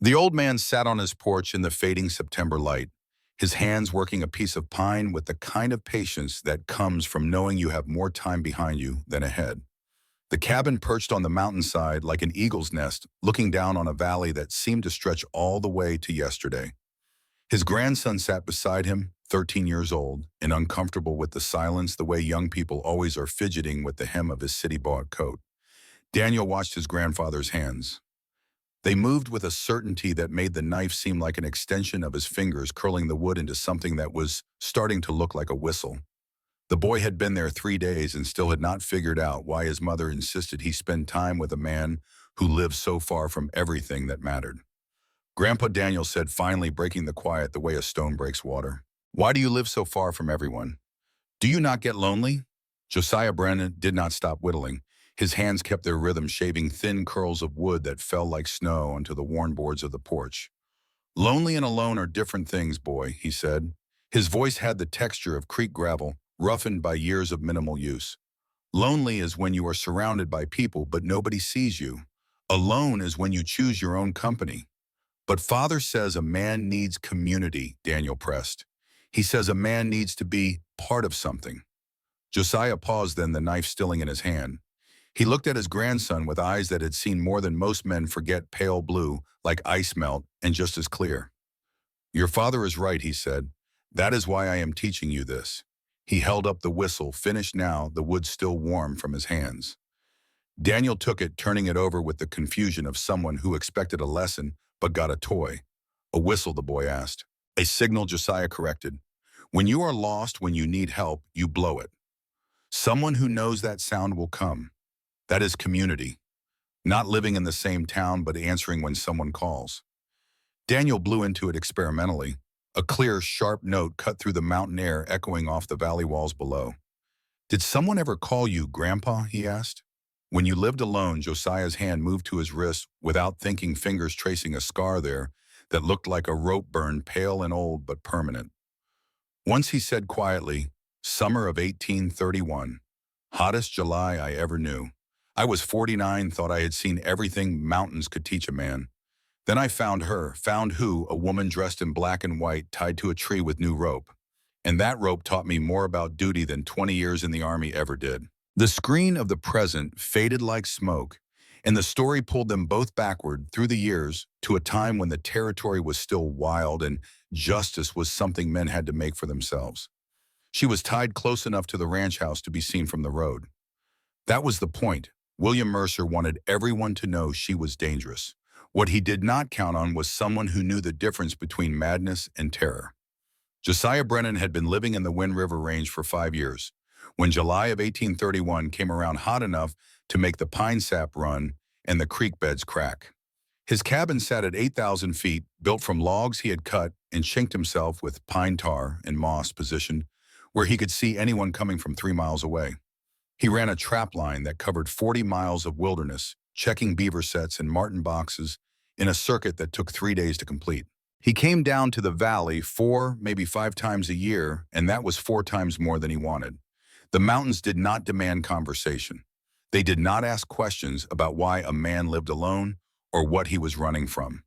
The old man sat on his porch in the fading September light, his hands working a piece of pine with the kind of patience that comes from knowing you have more time behind you than ahead. The cabin perched on the mountainside like an eagle's nest, looking down on a valley that seemed to stretch all the way to yesterday. His grandson sat beside him, 13 years old, and uncomfortable with the silence the way young people always are, fidgeting with the hem of his city-bought coat. Daniel watched his grandfather's hands. They moved with a certainty that made the knife seem like an extension of his fingers, curling the wood into something that was starting to look like a whistle. The boy had been there 3 days and still had not figured out why his mother insisted he spend time with a man who lived so far from everything that mattered. Grandpa Daniel said, finally breaking the quiet the way a stone breaks water. "Why do you live so far from everyone? Do you not get lonely?" Josiah Brennan did not stop whittling. His hands kept their rhythm, shaving thin curls of wood that fell like snow onto the worn boards of the porch. "Lonely and alone are different things, boy," he said. His voice had the texture of creek gravel, roughened by years of minimal use. "Lonely is when you are surrounded by people but nobody sees you. Alone is when you choose your own company." "But Father says a man needs community," Daniel pressed. "He says a man needs to be part of something." Josiah paused then, the knife stilling in his hand. He looked at his grandson with eyes that had seen more than most men forget, pale blue, like ice melt, and just as clear. "Your father is right," he said. "That is why I am teaching you this." He held up the whistle, finished now, the wood still warm from his hands. Daniel took it, turning it over with the confusion of someone who expected a lesson but got a toy. "A whistle?" the boy asked. "A signal," Josiah corrected. "When you are lost, when you need help, you blow it. Someone who knows that sound will come. That is community. Not living in the same town, but answering when someone calls." Daniel blew into it experimentally. A clear, sharp note cut through the mountain air, echoing off the valley walls below. "Did someone ever call you Grandpa?" he asked. When you lived alone, Josiah's hand moved to his wrist without thinking, fingers tracing a scar there that looked like a rope burn, pale and old but permanent. Once he said quietly, "Summer of 1831. Hottest July I ever knew. I was 49, thought I had seen everything mountains could teach a man. Then I found her, found who, a woman dressed in black and white, tied to a tree with new rope. And that rope taught me more about duty than 20 years in the army ever did." The screen of the present faded like smoke, and the story pulled them both backward through the years to a time when the territory was still wild and justice was something men had to make for themselves. She was tied close enough to the ranch house to be seen from the road. That was the point. William Mercer wanted everyone to know she was dangerous. What he did not count on was someone who knew the difference between madness and terror. Josiah Brennan had been living in the Wind River Range for 5 years. When July of 1831 came around hot enough to make the pine sap run and the creek beds crack. His cabin sat at 8,000 feet, built from logs he had cut and chinked himself with pine tar and moss, positioned where he could see anyone coming from 3 miles away. He ran a trap line that covered 40 miles of wilderness, checking beaver sets and marten boxes in a circuit that took 3 days to complete. He came down to the valley 4, maybe 5 times a year, and that was 4 times more than he wanted. The mountains did not demand conversation. They did not ask questions about why a man lived alone or what he was running from.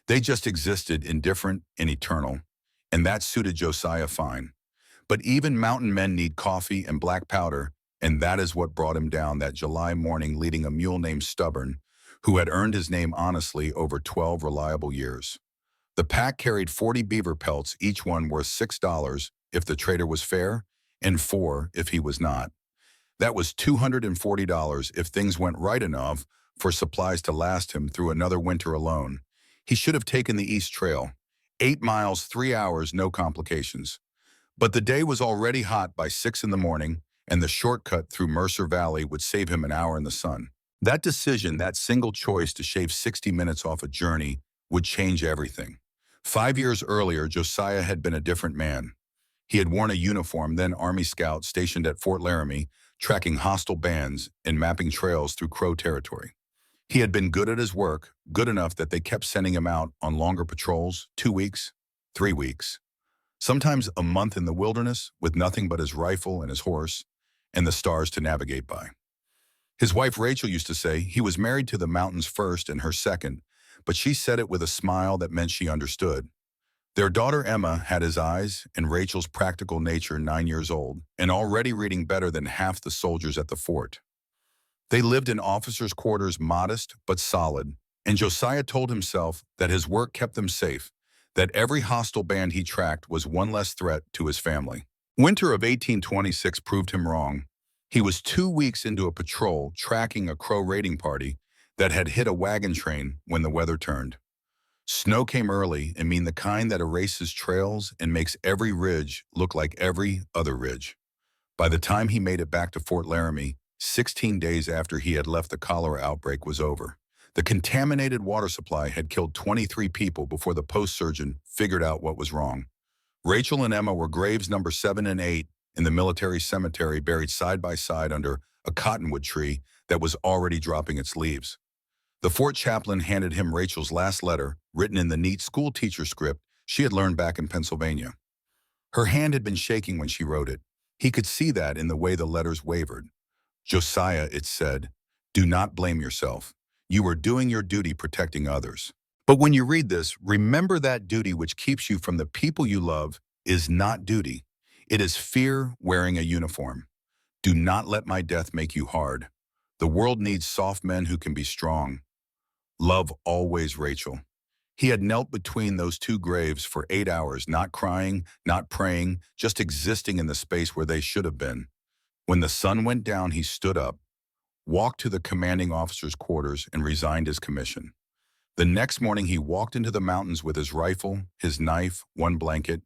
They just existed, indifferent and eternal, and that suited Josiah fine. But even mountain men need coffee and black powder, and that is what brought him down that July morning, leading a mule named Stubborn, who had earned his name honestly over 12 reliable years. The pack carried 40 beaver pelts, each one worth $6 if the trader was fair, and 4 if he was not. That was $240 if things went right enough for supplies to last him through another winter alone. He should have taken the East Trail. 8 miles, 3 hours, no complications. But the day was already hot by 6 in the morning, and the shortcut through Mercer Valley would save him an hour in the sun. That decision, that single choice to shave 60 minutes off a journey, would change everything. 5 years earlier, Josiah had been a different man. He had worn a uniform, then Army Scout, stationed at Fort Laramie, tracking hostile bands and mapping trails through Crow territory. He had been good at his work, good enough that they kept sending him out on longer patrols, 2 weeks, 3 weeks. Sometimes a month in the wilderness with nothing but his rifle and his horse and the stars to navigate by. His wife Rachel used to say he was married to the mountains first and her second, but she said it with a smile that meant she understood. Their daughter Emma had his eyes and Rachel's practical nature, 9 years old, and already reading better than half the soldiers at the fort. They lived in officers' quarters, modest but solid, and Josiah told himself that his work kept them safe, that every hostile band he tracked was one less threat to his family. Winter of 1826 proved him wrong. He was 2 weeks into a patrol tracking a Crow raiding party that had hit a wagon train when the weather turned. Snow came early, and mean the kind that erases trails and makes every ridge look like every other ridge. By the time he made it back to Fort Laramie, 16 days after he had left, the cholera outbreak was over. The contaminated water supply had killed 23 people before the post surgeon figured out what was wrong. Rachel and Emma were graves number 7 and 8 in the military cemetery, buried side by side under a cottonwood tree that was already dropping its leaves. The fort chaplain handed him Rachel's last letter, written in the neat school teacher script she had learned back in Pennsylvania. Her hand had been shaking when she wrote it. He could see that in the way the letters wavered. Josiah, it said, do not blame yourself. You are doing your duty protecting others. But when you read this, remember that duty which keeps you from the people you love is not duty. It is fear wearing a uniform. Do not let my death make you hard. The world needs soft men who can be strong. Love always, Rachel. He had knelt between those two graves for 8 hours, not crying, not praying, just existing in the space where they should have been. When the sun went down, he stood up, walked to the commanding officer's quarters, and resigned his commission. The next morning, he walked into the mountains with his rifle, his knife, one blanket,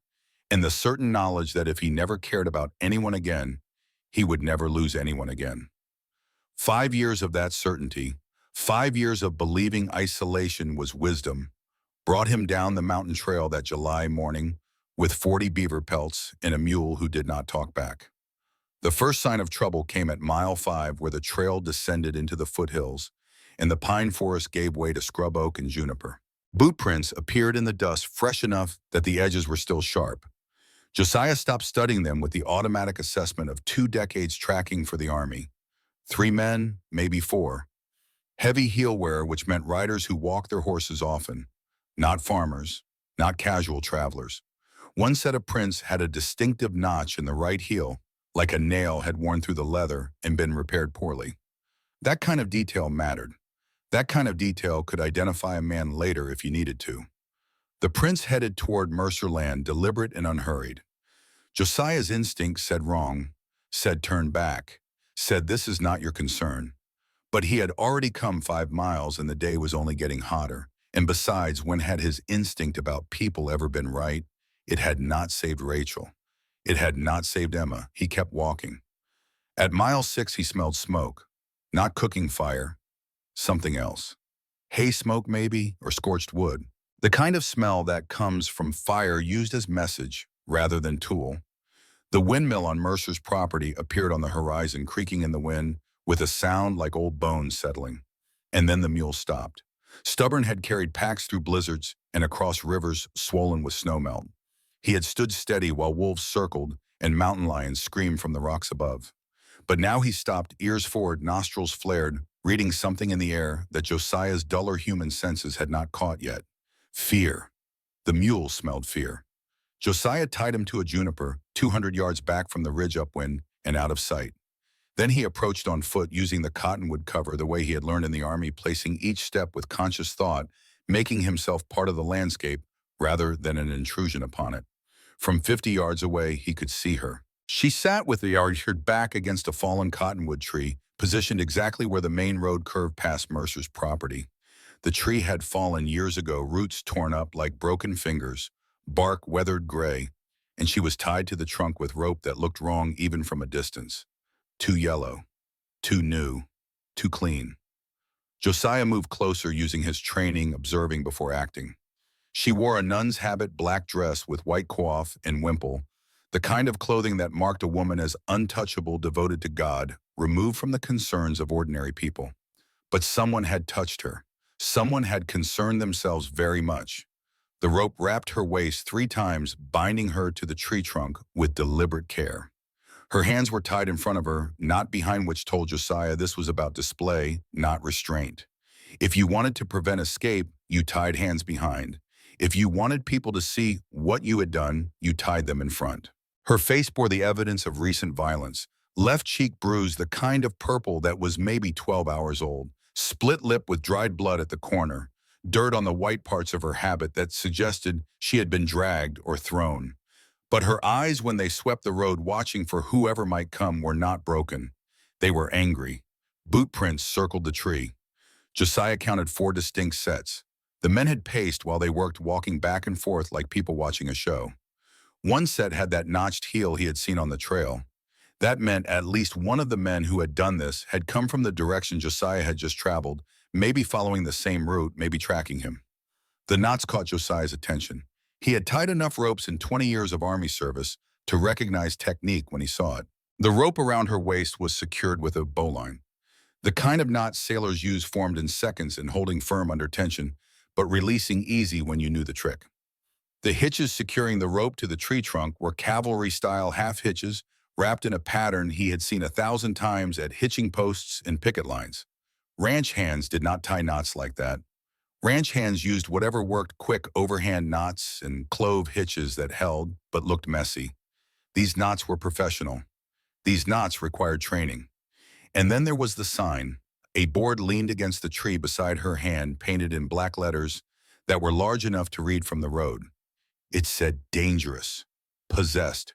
and the certain knowledge that if he never cared about anyone again, he would never lose anyone again. 5 years of that certainty, 5 years of believing isolation was wisdom, brought him down the mountain trail that July morning with 40 beaver pelts and a mule who did not talk back. The first sign of trouble came at mile 5, where the trail descended into the foothills, and the pine forest gave way to scrub oak and juniper. Boot prints appeared in the dust, fresh enough that the edges were still sharp. Josiah stopped studying them with the automatic assessment of 2 decades tracking for the Army. 3 men, maybe 4. Heavy heel wear, which meant riders who walked their horses often, not farmers, not casual travelers. One set of prints had a distinctive notch in the right heel, like a nail had worn through the leather and been repaired poorly. That kind of detail mattered. That kind of detail could identify a man later if you needed to. The prince headed toward Mercer Land, deliberate and unhurried. Josiah's instinct said wrong, said turn back, said this is not your concern. But he had already come 5 miles and the day was only getting hotter. And besides, when had his instinct about people ever been right? It had not saved Rachel. It had not saved Emma. He kept walking. At mile 6, he smelled smoke. Not cooking fire, something else. Hay smoke maybe, or scorched wood. The kind of smell that comes from fire used as message rather than tool. The windmill on Mercer's property appeared on the horizon, creaking in the wind with a sound like old bones settling. And then the mule stopped. Stubborn had carried packs through blizzards and across rivers swollen with snowmelt. He had stood steady while wolves circled and mountain lions screamed from the rocks above. But now he stopped, ears forward, nostrils flared, reading something in the air that Josiah's duller human senses had not caught yet. Fear. The mule smelled fear. Josiah tied him to a juniper 200 yards back from the ridge upwind and out of sight. Then he approached on foot, using the cottonwood cover the way he had learned in the Army, placing each step with conscious thought, making himself part of the landscape rather than an intrusion upon it. From 50 yards away, he could see her. She sat with the archered back against a fallen cottonwood tree, positioned exactly where the main road curved past Mercer's property. The tree had fallen years ago, roots torn up like broken fingers, bark weathered gray, and she was tied to the trunk with rope that looked wrong even from a distance. Too yellow, too new, too clean. Josiah moved closer, using his training, observing before acting. She wore a nun's habit, black dress with white coif and wimple, the kind of clothing that marked a woman as untouchable, devoted to God, removed from the concerns of ordinary people. But someone had touched her. Someone had concerned themselves very much. The rope wrapped her waist 3 times, binding her to the tree trunk with deliberate care. Her hands were tied in front of her, not behind, which told Josiah this was about display, not restraint. If you wanted to prevent escape, you tied hands behind. If you wanted people to see what you had done, you tied them in front. Her face bore the evidence of recent violence. Left cheek bruised, the kind of purple that was maybe 12 hours old. Split lip with dried blood at the corner. Dirt on the white parts of her habit that suggested she had been dragged or thrown. But her eyes, when they swept the road watching for whoever might come, were not broken. They were angry. Boot prints circled the tree. Josiah counted 4 distinct sets. The men had paced while they worked, walking back and forth like people watching a show. One set had that notched heel he had seen on the trail. That meant at least one of the men who had done this had come from the direction Josiah had just traveled, maybe following the same route, maybe tracking him. The knots caught Josiah's attention. He had tied enough ropes in 20 years of army service to recognize technique when he saw it. The rope around her waist was secured with a bowline. The kind of knot sailors use, formed in seconds and holding firm under tension, but releasing easy when you knew the trick. The hitches securing the rope to the tree trunk were cavalry-style half hitches wrapped in a pattern he had seen 1,000 times at hitching posts and picket lines. Ranch hands did not tie knots like that. Ranch hands used whatever worked: quick overhand knots and clove hitches that held but looked messy. These knots were professional. These knots required training. And then there was the sign. A board leaned against the tree beside her hand, painted in black letters that were large enough to read from the road. It said dangerous, possessed,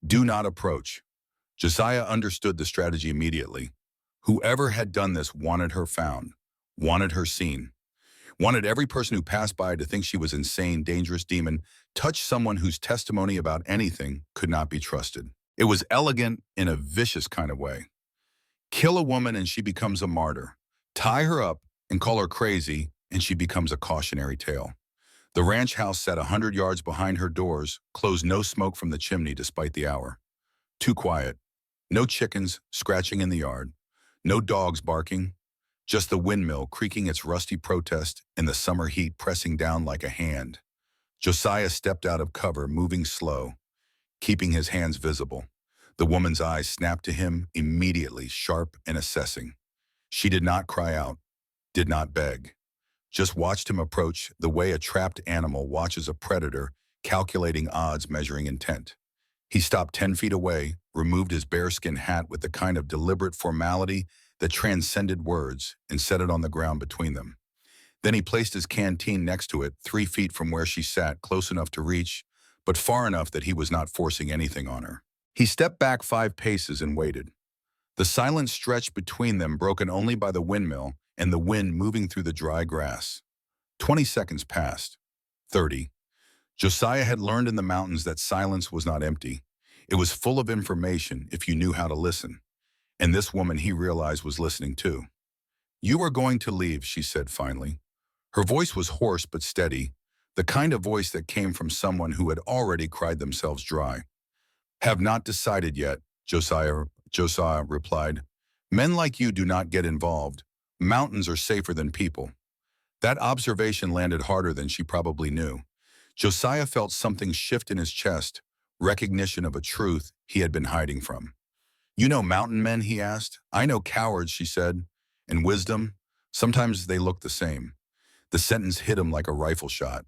do not approach. Josiah understood the strategy immediately. Whoever had done this wanted her found, wanted her seen, wanted every person who passed by to think she was insane, dangerous demon, touched someone whose testimony about anything could not be trusted. It was elegant in a vicious kind of way. Kill a woman and she becomes a martyr. Tie her up and call her crazy and she becomes a cautionary tale. The ranch house sat 100 yards behind her doors, closed, no smoke from the chimney despite the hour. Too quiet. No chickens scratching in the yard. No dogs barking. Just the windmill creaking its rusty protest and the summer heat pressing down like a hand. Josiah stepped out of cover, moving slow, keeping his hands visible. The woman's eyes snapped to him immediately, sharp and assessing. She did not cry out, did not beg. Just watched him approach the way a trapped animal watches a predator, calculating odds, measuring intent. He stopped 10 feet away, removed his bearskin hat with the kind of deliberate formality that transcended words, and set it on the ground between them. Then he placed his canteen next to it, 3 feet from where she sat, close enough to reach, but far enough that he was not forcing anything on her. He stepped back 5 paces and waited. The silence stretched between them, broken only by the windmill and the wind moving through the dry grass. 20 seconds passed. 30. Josiah had learned in the mountains that silence was not empty. It was full of information if you knew how to listen. And this woman, he realized, was listening too. "You are going to leave," she said finally. Her voice was hoarse but steady, the kind of voice that came from someone who had already cried themselves dry. "Have not decided yet," Josiah replied. "Men like you do not get involved. Mountains are safer than people." That observation landed harder than she probably knew. Josiah felt something shift in his chest, recognition of a truth he had been hiding from. "You know mountain men?" he asked. "I know cowards," she said. "And wisdom? Sometimes they look the same." The sentence hit him like a rifle shot.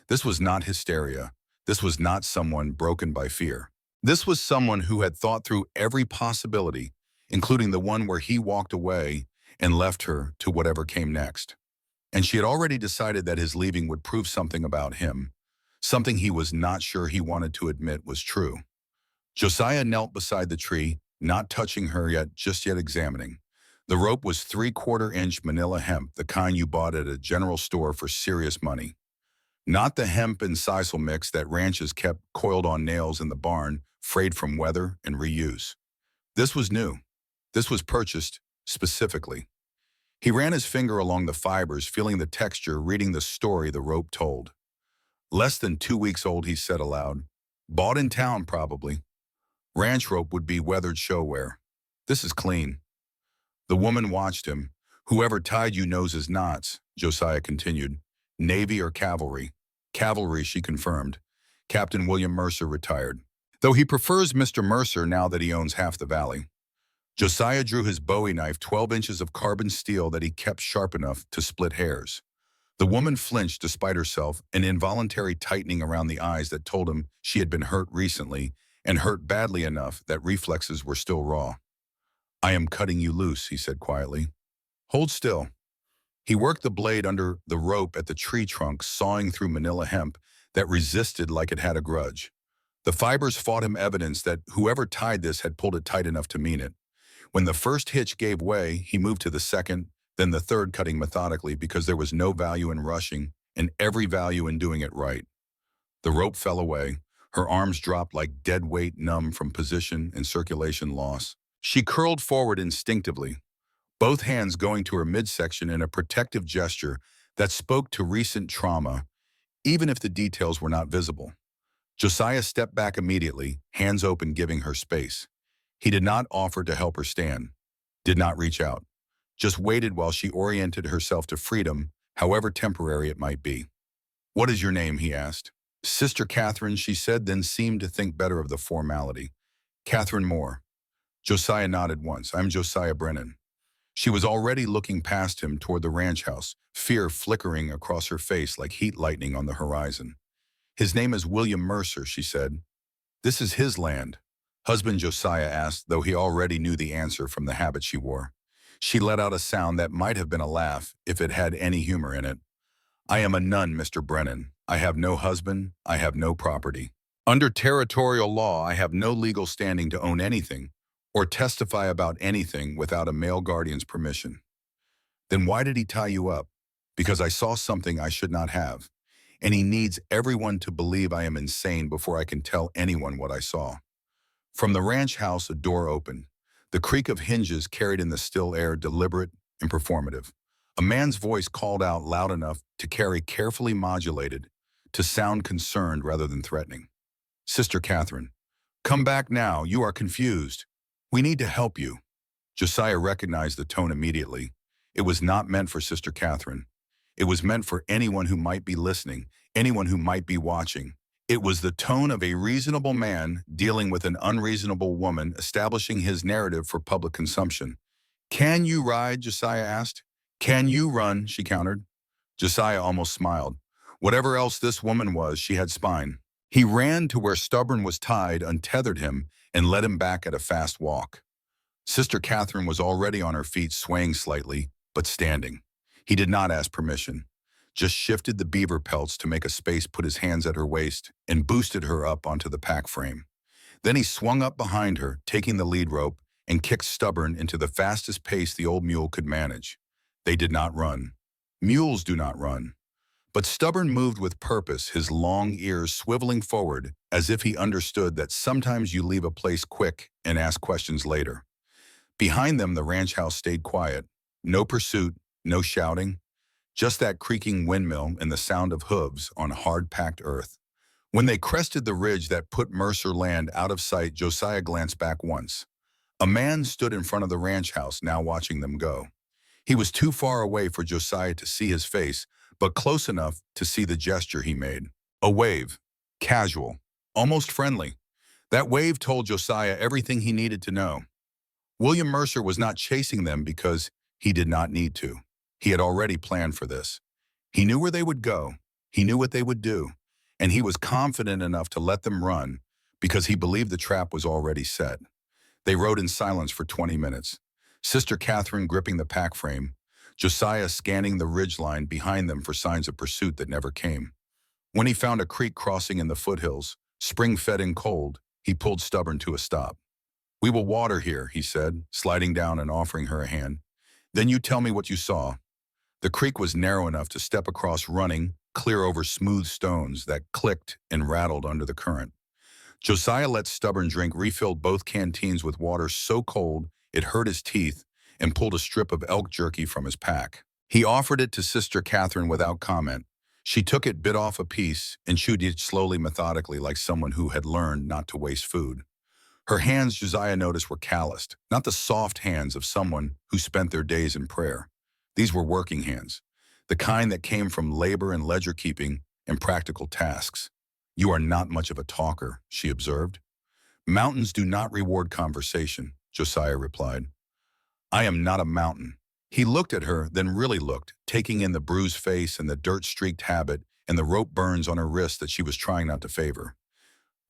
This was not hysteria. This was not someone broken by fear. This was someone who had thought through every possibility, including the one where he walked away and left her to whatever came next. And she had already decided that his leaving would prove something about him, something he was not sure he wanted to admit was true. Josiah knelt beside the tree, not touching her yet, just yet examining. The rope was 3/4-inch manila hemp, the kind you bought at a general store for serious money. Not the hemp and sisal mix that ranches kept coiled on nails in the barn, frayed from weather and reuse. This was new. This was purchased specifically. He ran his finger along the fibers, feeling the texture, reading the story the rope told. "Less than 2 weeks old," he said aloud. "Bought in town, probably. Ranch rope would be weathered show wear. This is clean." The woman watched him. "Whoever tied you knows his knots," Josiah continued. "Navy or cavalry?" "Cavalry," she confirmed. "Captain William Mercer, retired. Though he prefers Mr. Mercer now that he owns half the valley." Josiah drew his Bowie knife, 12 inches of carbon steel that he kept sharp enough to split hairs. The woman flinched despite herself, an involuntary tightening around the eyes that told him she had been hurt recently, and hurt badly enough that reflexes were still raw. "I am cutting you loose," he said quietly. "Hold still." He worked the blade under the rope at the tree trunk, sawing through manila hemp that resisted like it had a grudge. The fibers fought him, evidence that whoever tied this had pulled it tight enough to mean it. When the first hitch gave way, he moved to the second, then the third, cutting methodically because there was no value in rushing and every value in doing it right. The rope fell away. Her arms dropped like dead weight, numb from position and circulation loss. She curled forward instinctively, both hands going to her midsection in a protective gesture that spoke to recent trauma, even if the details were not visible. Josiah stepped back immediately, hands open, giving her space. He did not offer to help her stand, did not reach out, just waited while she oriented herself to freedom, however temporary it might be. "What is your name?" he asked. "Sister Catherine," she said, then seemed to think better of the formality. "Catherine Moore." Josiah nodded once. "I'm Josiah Brennan." She was already looking past him toward the ranch house, fear flickering across her face like heat lightning on the horizon. "His name is William Mercer," she said. "This is his land?" Husband Josiah asked, though he already knew the answer from the habit she wore. She let out a sound that might have been a laugh if it had any humor in it. "I am a nun, Mr. Brennan. I have no husband. I have no property. Under territorial law, I have no legal standing to own anything or testify about anything without a male guardian's permission." "Then why did he tie you up?" "Because I saw something I should not have, and he needs everyone to believe I am insane before I can tell anyone what I saw." From the ranch house, a door opened. The creak of hinges carried in the still air, deliberate and performative. A man's voice called out loud enough to carry, carefully modulated, to sound concerned rather than threatening. "Sister Catherine, come back now. You are confused. We need to help you." Josiah recognized the tone immediately. It was not meant for Sister Catherine. It was meant for anyone who might be listening, anyone who might be watching. It was the tone of a reasonable man dealing with an unreasonable woman, establishing his narrative for public consumption. "Can you ride?" Josiah asked. "Can you run?" she countered. Josiah almost smiled. Whatever else this woman was, she had spine. He ran to where Stubborn was tied, untethered him, and led him back at a fast walk. Sister Catherine was already on her feet, swaying slightly, but standing. He did not ask permission, just shifted the beaver pelts to make a space, put his hands at her waist, and boosted her up onto the pack frame. Then he swung up behind her, taking the lead rope, and kicked Stubborn into the fastest pace the old mule could manage. They did not run. Mules do not run. But Stubborn moved with purpose, his long ears swiveling forward, as if he understood that sometimes you leave a place quick and ask questions later. Behind them, the ranch house stayed quiet. No pursuit, no shouting, just that creaking windmill and the sound of hooves on hard-packed earth. When they crested the ridge that put Mercer land out of sight, Josiah glanced back once. A man stood in front of the ranch house, now watching them go. He was too far away for Josiah to see his face, but close enough to see the gesture he made. A wave. Casual. Almost friendly. That wave told Josiah everything he needed to know. William Mercer was not chasing them because he did not need to. He had already planned for this. He knew where they would go. He knew what they would do. And he was confident enough to let them run because he believed the trap was already set. They rode in silence for 20 minutes. Sister Catherine gripping the pack frame, Josiah scanning the ridgeline behind them for signs of pursuit that never came. When he found a creek crossing in the foothills, spring-fed and cold, he pulled Stubborn to a stop. "We will water here," he said, sliding down and offering her a hand. "Then you tell me what you saw." The creek was narrow enough to step across, running clear over smooth stones that clicked and rattled under the current. Josiah let Stubborn drink, refilled both canteens with water so cold it hurt his teeth, and pulled a strip of elk jerky from his pack. He offered it to Sister Catherine without comment. She took it, bit off a piece, and chewed it slowly, methodically, like someone who had learned not to waste food. Her hands, Josiah noticed, were calloused, not the soft hands of someone who spent their days in prayer. These were working hands, the kind that came from labor and ledger keeping and practical tasks. "You are not much of a talker," she observed. "Mountains do not reward conversation. Josiah replied. I am not a mountain. He looked at her, then really looked, taking in the bruised face and the dirt-streaked habit and the rope burns on her wrist that she was trying not to favor.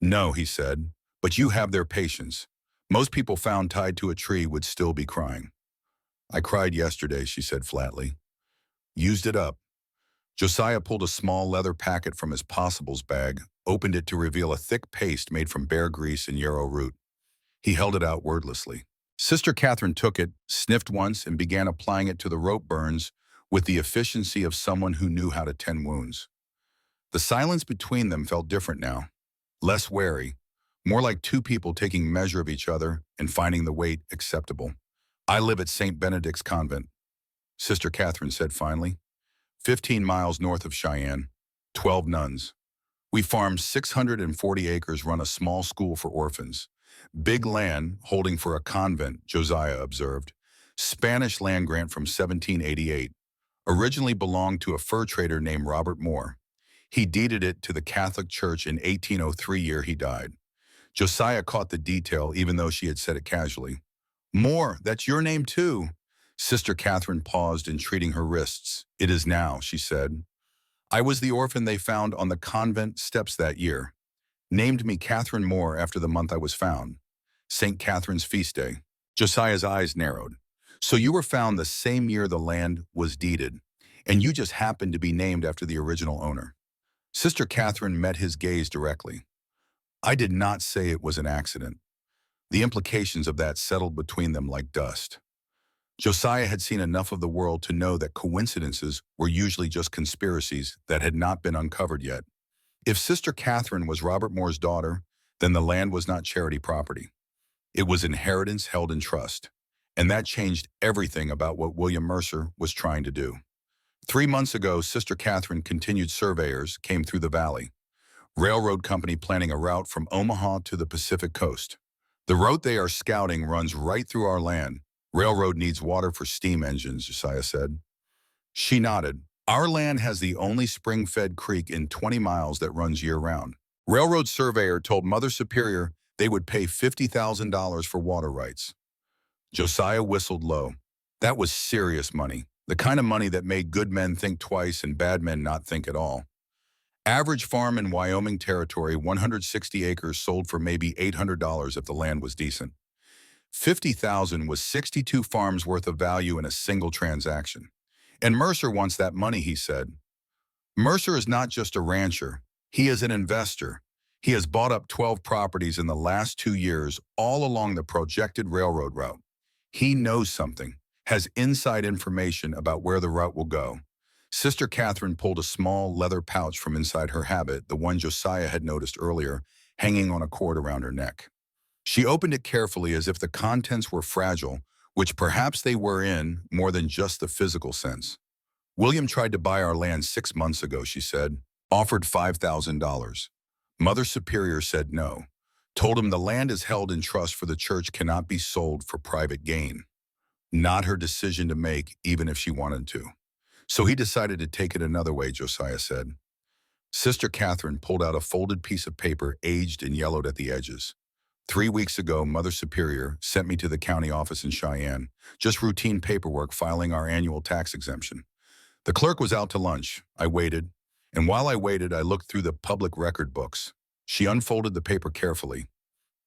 No, he said, but you have their patience. Most people found tied to a tree would still be crying. I cried yesterday, she said flatly. Used it up. Josiah pulled a small leather packet from his possibles bag, opened it to reveal a thick paste made from bear grease and yarrow root. He held it out wordlessly. Sister Catherine took it, sniffed once, and began applying it to the rope burns with the efficiency of someone who knew how to tend wounds. The silence between them felt different now, less wary, more like two people taking measure of each other and finding the weight acceptable. I live at St. Benedict's Convent, Sister Catherine said finally. 15 miles north of Cheyenne, 12 nuns. We farm 640 acres, run a small school for orphans. Big land, holding for a convent, Josiah observed. Spanish land grant from 1788. Originally belonged to a fur trader named Robert Moore. He deeded it to the Catholic Church in 1803, year he died. Josiah caught the detail, even though she had said it casually. Moore, that's your name too. Sister Catherine paused, entreating her wrists. It is now, she said. I was the orphan they found on the convent steps that year. Named me Catherine Moore after the month I was found. St. Catherine's feast day. Josiah's eyes narrowed. So you were found the same year the land was deeded, and you just happened to be named after the original owner. Sister Catherine met his gaze directly. I did not say it was an accident. The implications of that settled between them like dust. Josiah had seen enough of the world to know that coincidences were usually just conspiracies that had not been uncovered yet. If Sister Catherine was Robert Moore's daughter, then the land was not charity property. It was inheritance held in trust. And that changed everything about what William Mercer was trying to do. 3 months ago, Sister Catherine continued surveyors came through the valley. Railroad company planning a route from Omaha to the Pacific coast. The route they are scouting runs right through our land. Railroad needs water for steam engines, Josiah said. She nodded. Our land has the only spring-fed creek in 20 miles that runs year-round. Railroad surveyor told Mother Superior they would pay $50,000 for water rights. Josiah whistled low. That was serious money, the kind of money that made good men think twice and bad men not think at all. Average farm in Wyoming Territory, 160 acres, sold for maybe $800 if the land was decent. $50,000 was 62 farms worth of value in a single transaction. And Mercer wants that money, he said. Mercer is not just a rancher. He is an investor. He has bought up 12 properties in the last 2 years, all along the projected railroad route. He knows something, has inside information about where the route will go. Sister Catherine pulled a small leather pouch from inside her habit, the one Josiah had noticed earlier, hanging on a cord around her neck. She opened it carefully as if the contents were fragile, which perhaps they were in more than just the physical sense. William tried to buy our land 6 months ago, she said, offered $5,000. Mother Superior said no, told him the land is held in trust for the church, cannot be sold for private gain. Not her decision to make, even if she wanted to. So he decided to take it another way, Josiah said. Sister Catherine pulled out a folded piece of paper, aged and yellowed at the edges. 3 weeks ago, Mother Superior sent me to the county office in Cheyenne, just routine paperwork filing our annual tax exemption. The clerk was out to lunch. I waited, and while I waited, I looked through the public record books. She unfolded the paper carefully.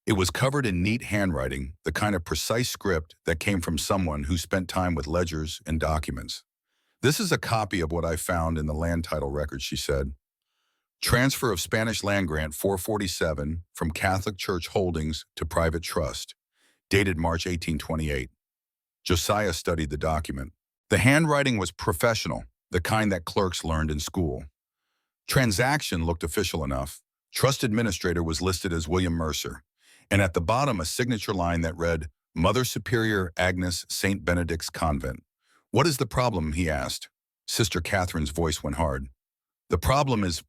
It was covered in neat handwriting, the kind of precise script that came from someone who spent time with ledgers and documents. This is a copy of what I found in the land title records, she said. Transfer of Spanish land grant 447 from Catholic Church holdings to private trust, dated March 1828. Josiah studied the document. The handwriting was professional, the kind that clerks learned in school. Transaction looked official enough. Trust administrator was listed as William Mercer, and at the bottom a signature line that read, Mother Superior Agnes St. Benedict's Convent. What is the problem, he asked. Sister Catherine's voice went hard. The problem is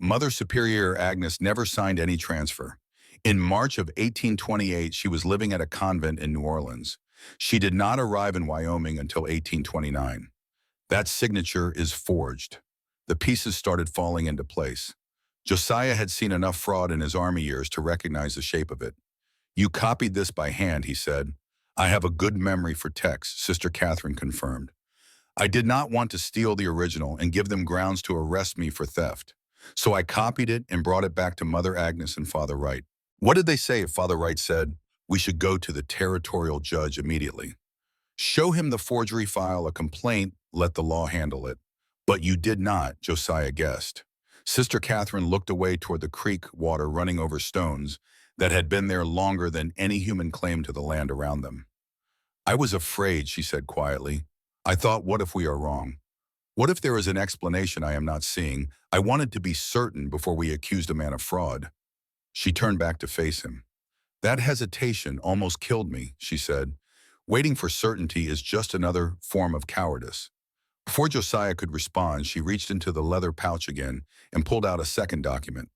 Mother Superior Agnes never signed any transfer. In March of 1828, she was living at a convent in New Orleans. She did not arrive in Wyoming until 1829. That signature is forged. The pieces started falling into place. Josiah had seen enough fraud in his army years to recognize the shape of it. You copied this by hand, he said. I have a good memory for texts, Sister Catherine confirmed. I did not want to steal the original and give them grounds to arrest me for theft. So I copied it and brought it back to Mother Agnes and Father Wright. What did they say if Father Wright said, "We should go to the territorial judge immediately"? Show him the forgery file, a complaint, let the law handle it. But you did not, Josiah guessed. Sister Catherine looked away toward the creek water running over stones that had been there longer than any human claim to the land around them. I was afraid, she said quietly. I thought, what if we are wrong? What if there is an explanation I am not seeing? I wanted to be certain before we accused a man of fraud. She turned back to face him. That hesitation almost killed me, she said. Waiting for certainty is just another form of cowardice. Before Josiah could respond, she reached into the leather pouch again and pulled out a second document.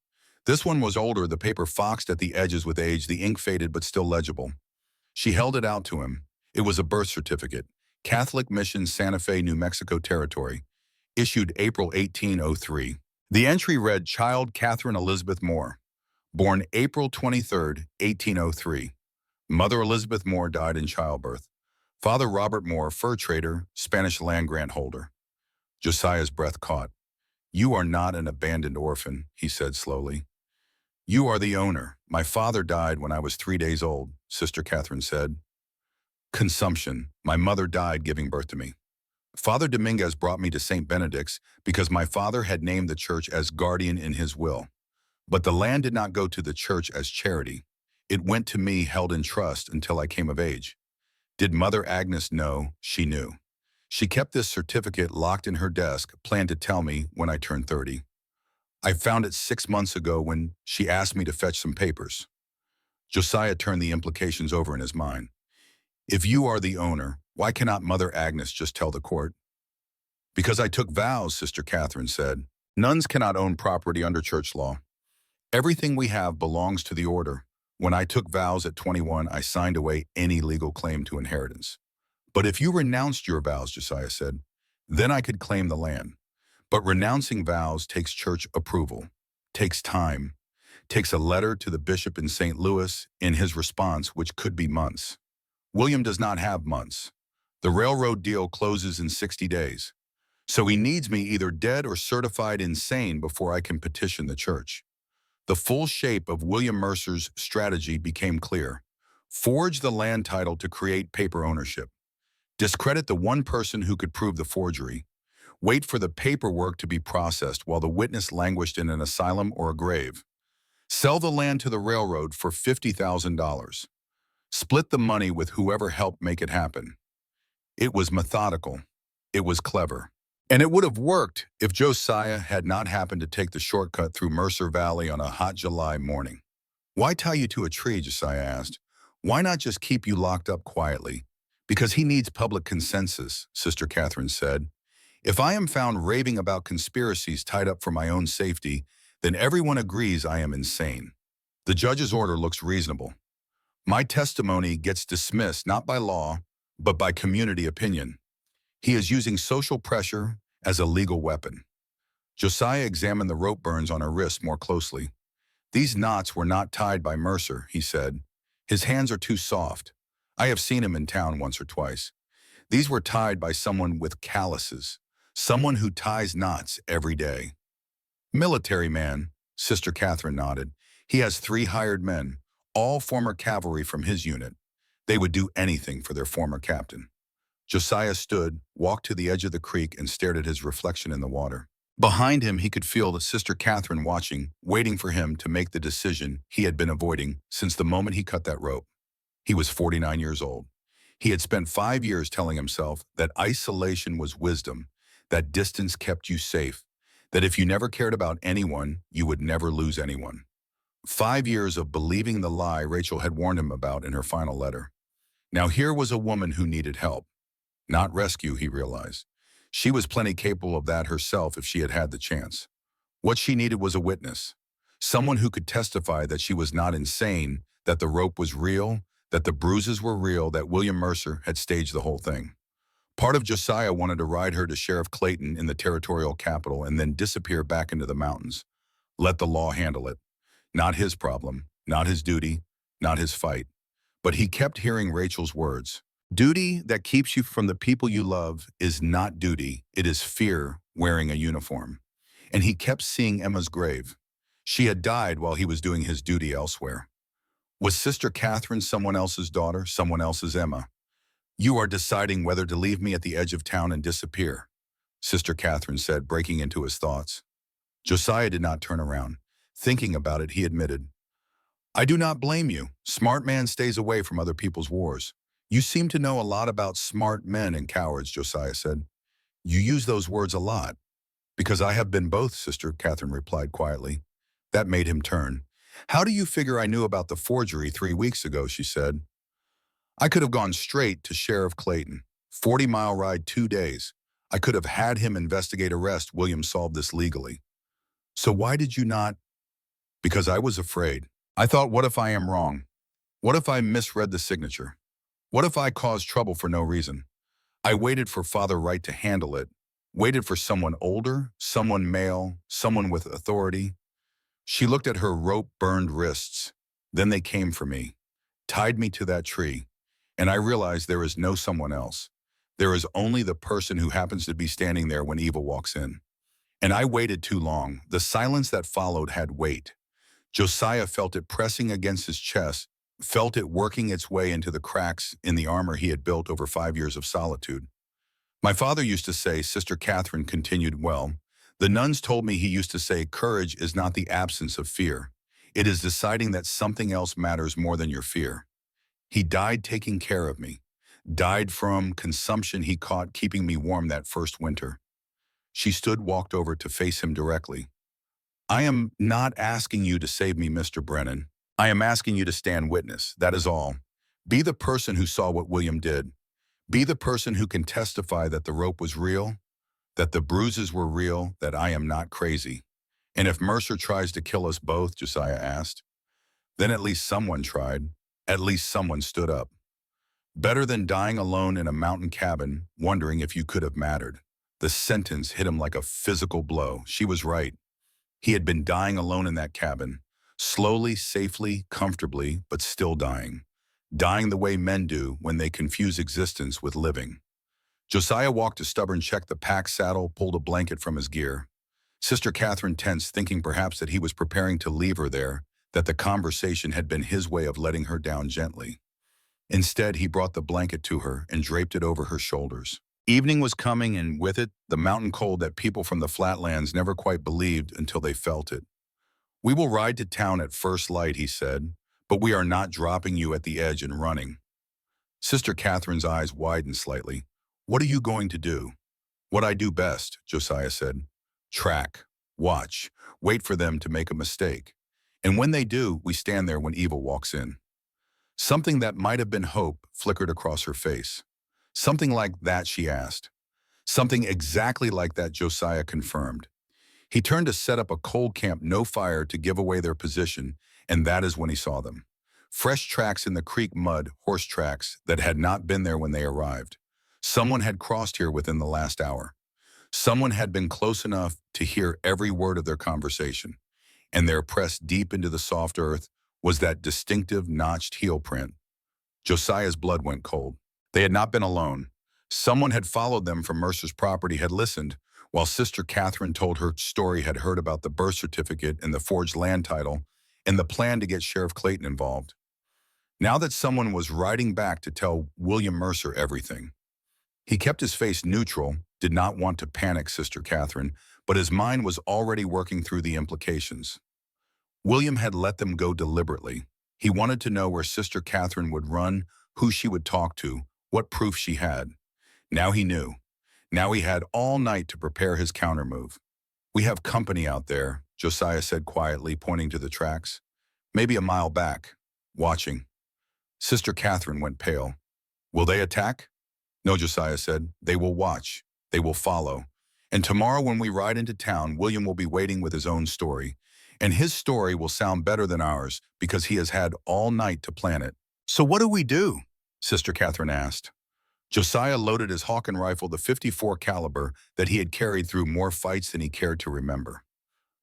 This one was older, the paper foxed at the edges with age, the ink faded but still legible. She held it out to him. It was a birth certificate, Catholic Mission, Santa Fe, New Mexico Territory, issued April 1803. The entry read, Child Catherine Elizabeth Moore, born April 23, 1803. Mother Elizabeth Moore died in childbirth. Father Robert Moore, fur trader, Spanish land grant holder. Josiah's breath caught. You are not an abandoned orphan, he said slowly. You are the owner. My father died when I was 3 days old, Sister Catherine said. Consumption. My mother died giving birth to me. Father Dominguez brought me to St. Benedict's because my father had named the church as guardian in his will. But the land did not go to the church as charity. It went to me held in trust until I came of age. Did Mother Agnes know? She knew. She kept this certificate locked in her desk, planned to tell me when I turned 30. I found it 6 months ago when she asked me to fetch some papers. Josiah turned the implications over in his mind. If you are the owner, why cannot Mother Agnes just tell the court? Because I took vows, Sister Catherine said. Nuns cannot own property under church law. Everything we have belongs to the order. When I took vows at 21, I signed away any legal claim to inheritance. But if you renounced your vows, Josiah said, then I could claim the land. But renouncing vows takes church approval, takes time, takes a letter to the bishop in St. Louis in his response, which could be months. William does not have months. The railroad deal closes in 60 days. So he needs me either dead or certified insane before I can petition the church. The full shape of William Mercer's strategy became clear. Forge the land title to create paper ownership. Discredit the one person who could prove the forgery. Wait for the paperwork to be processed while the witness languished in an asylum or a grave. Sell the land to the railroad for $50,000. Split the money with whoever helped make it happen. It was methodical. It was clever. And it would have worked if Josiah had not happened to take the shortcut through Mercer Valley on a hot July morning. Why tie you to a tree, Josiah asked. Why not just keep you locked up quietly? Because he needs public consensus, Sister Catherine said. If I am found raving about conspiracies tied up for my own safety, then everyone agrees I am insane. The judge's order looks reasonable. My testimony gets dismissed not by law, but by community opinion. He is using social pressure as a legal weapon. Josiah examined the rope burns on her wrists more closely. These knots were not tied by Mercer, he said. His hands are too soft. I have seen him in town once or twice. These were tied by someone with calluses, someone who ties knots every day. Military man, Sister Catherine nodded. He has 3 hired men, all former cavalry from his unit. They would do anything for their former captain. Josiah stood, walked to the edge of the creek, and stared at his reflection in the water. Behind him, he could feel the Sister Catherine watching, waiting for him to make the decision he had been avoiding since the moment he cut that rope. He was 49 years old. He had spent 5 years telling himself that isolation was wisdom, that distance kept you safe, that if you never cared about anyone, you would never lose anyone. 5 years of believing the lie Rachel had warned him about in her final letter. Now here was a woman who needed help. Not rescue, he realized. She was plenty capable of that herself if she had had the chance. What she needed was a witness. Someone who could testify that she was not insane, that the rope was real, that the bruises were real, that William Mercer had staged the whole thing. Part of Josiah wanted to ride her to Sheriff Clayton in the territorial capital and then disappear back into the mountains. Let the law handle it. Not his problem, not his duty, not his fight. But he kept hearing Rachel's words. Duty that keeps you from the people you love is not duty, it is fear wearing a uniform. And he kept seeing Emma's grave. She had died while he was doing his duty elsewhere. Was Sister Catherine someone else's daughter, someone else's Emma? You are deciding whether to leave me at the edge of town and disappear, Sister Catherine said, breaking into his thoughts. Josiah did not turn around. Thinking about it, he admitted, I do not blame you. Smart man stays away from other people's wars. You seem to know a lot about smart men and cowards, Josiah said. You use those words a lot. Because I have been both, Sister Catherine replied quietly. That made him turn. How do you figure I knew about the forgery 3 weeks ago, she said. I could have gone straight to Sheriff Clayton. 40-mile ride, 2 days. I could have had him investigate arrest. William solved this legally. So why did you not? Because I was afraid. I thought, what if I am wrong? What if I misread the signature? What if I caused trouble for no reason? I waited for Father Wright to handle it, waited for someone older, someone male, someone with authority. She looked at her rope-burned wrists. Then they came for me, tied me to that tree, and I realized there is no someone else. There is only the person who happens to be standing there when evil walks in. And I waited too long. The silence that followed had weight. Josiah felt it pressing against his chest, felt it working its way into the cracks in the armor he had built over 5 years of solitude. My father used to say, Sister Catherine continued, well, the nuns told me he used to say, courage is not the absence of fear. It is deciding that something else matters more than your fear. He died taking care of me, died from consumption he caught keeping me warm that first winter. She stood, walked over to face him directly. I am not asking you to save me, Mr. Brennan. I am asking you to stand witness, that is all. Be the person who saw what William did. Be the person who can testify that the rope was real, that the bruises were real, that I am not crazy. And if Mercer tries to kill us both, Josiah asked, then at least someone tried. At least someone stood up. Better than dying alone in a mountain cabin, wondering if you could have mattered. The sentence hit him like a physical blow. She was right. He had been dying alone in that cabin, slowly, safely, comfortably, but still dying. Dying the way men do when they confuse existence with living. Josiah walked to stubborn, checked the pack saddle, pulled a blanket from his gear. Sister Catherine tensed, thinking perhaps that he was preparing to leave her there, that the conversation had been his way of letting her down gently. Instead, he brought the blanket to her and draped it over her shoulders. Evening was coming, and with it, the mountain cold that people from the flatlands never quite believed until they felt it. We will ride to town at first light, he said, but we are not dropping you at the edge and running. Sister Catherine's eyes widened slightly. What are you going to do? What I do best, Josiah said. Track, watch, wait for them to make a mistake. And when they do, we stand there when evil walks in. Something that might have been hope flickered across her face. Something like that, she asked. Something exactly like that, Josiah confirmed. He turned to set up a cold camp, no fire, to give away their position, and that is when he saw them. Fresh tracks in the creek mud, horse tracks that had not been there when they arrived. Someone had crossed here within the last hour. Someone had been close enough to hear every word of their conversation, and there, pressed deep into the soft earth, was that distinctive notched heel print. Josiah's blood went cold. They had not been alone. Someone had followed them from Mercer's property, had listened, while Sister Catherine told her story, had heard about the birth certificate and the forged land title, and the plan to get Sheriff Clayton involved. Now that someone was riding back to tell William Mercer everything. He kept his face neutral, did not want to panic Sister Catherine, but his mind was already working through the implications. William had let them go deliberately. He wanted to know where Sister Catherine would run, who she would talk to, what proof she had. Now he knew. Now he had all night to prepare his countermove. We have company out there, Josiah said quietly, pointing to the tracks. Maybe a mile back, watching. Sister Catherine went pale. Will they attack? No, Josiah said. They will watch. They will follow. And tomorrow when we ride into town, William will be waiting with his own story. And his story will sound better than ours because he has had all night to plan it. So what do we do? Sister Catherine asked. Josiah loaded his Hawken rifle, the .54 caliber that he had carried through more fights than he cared to remember.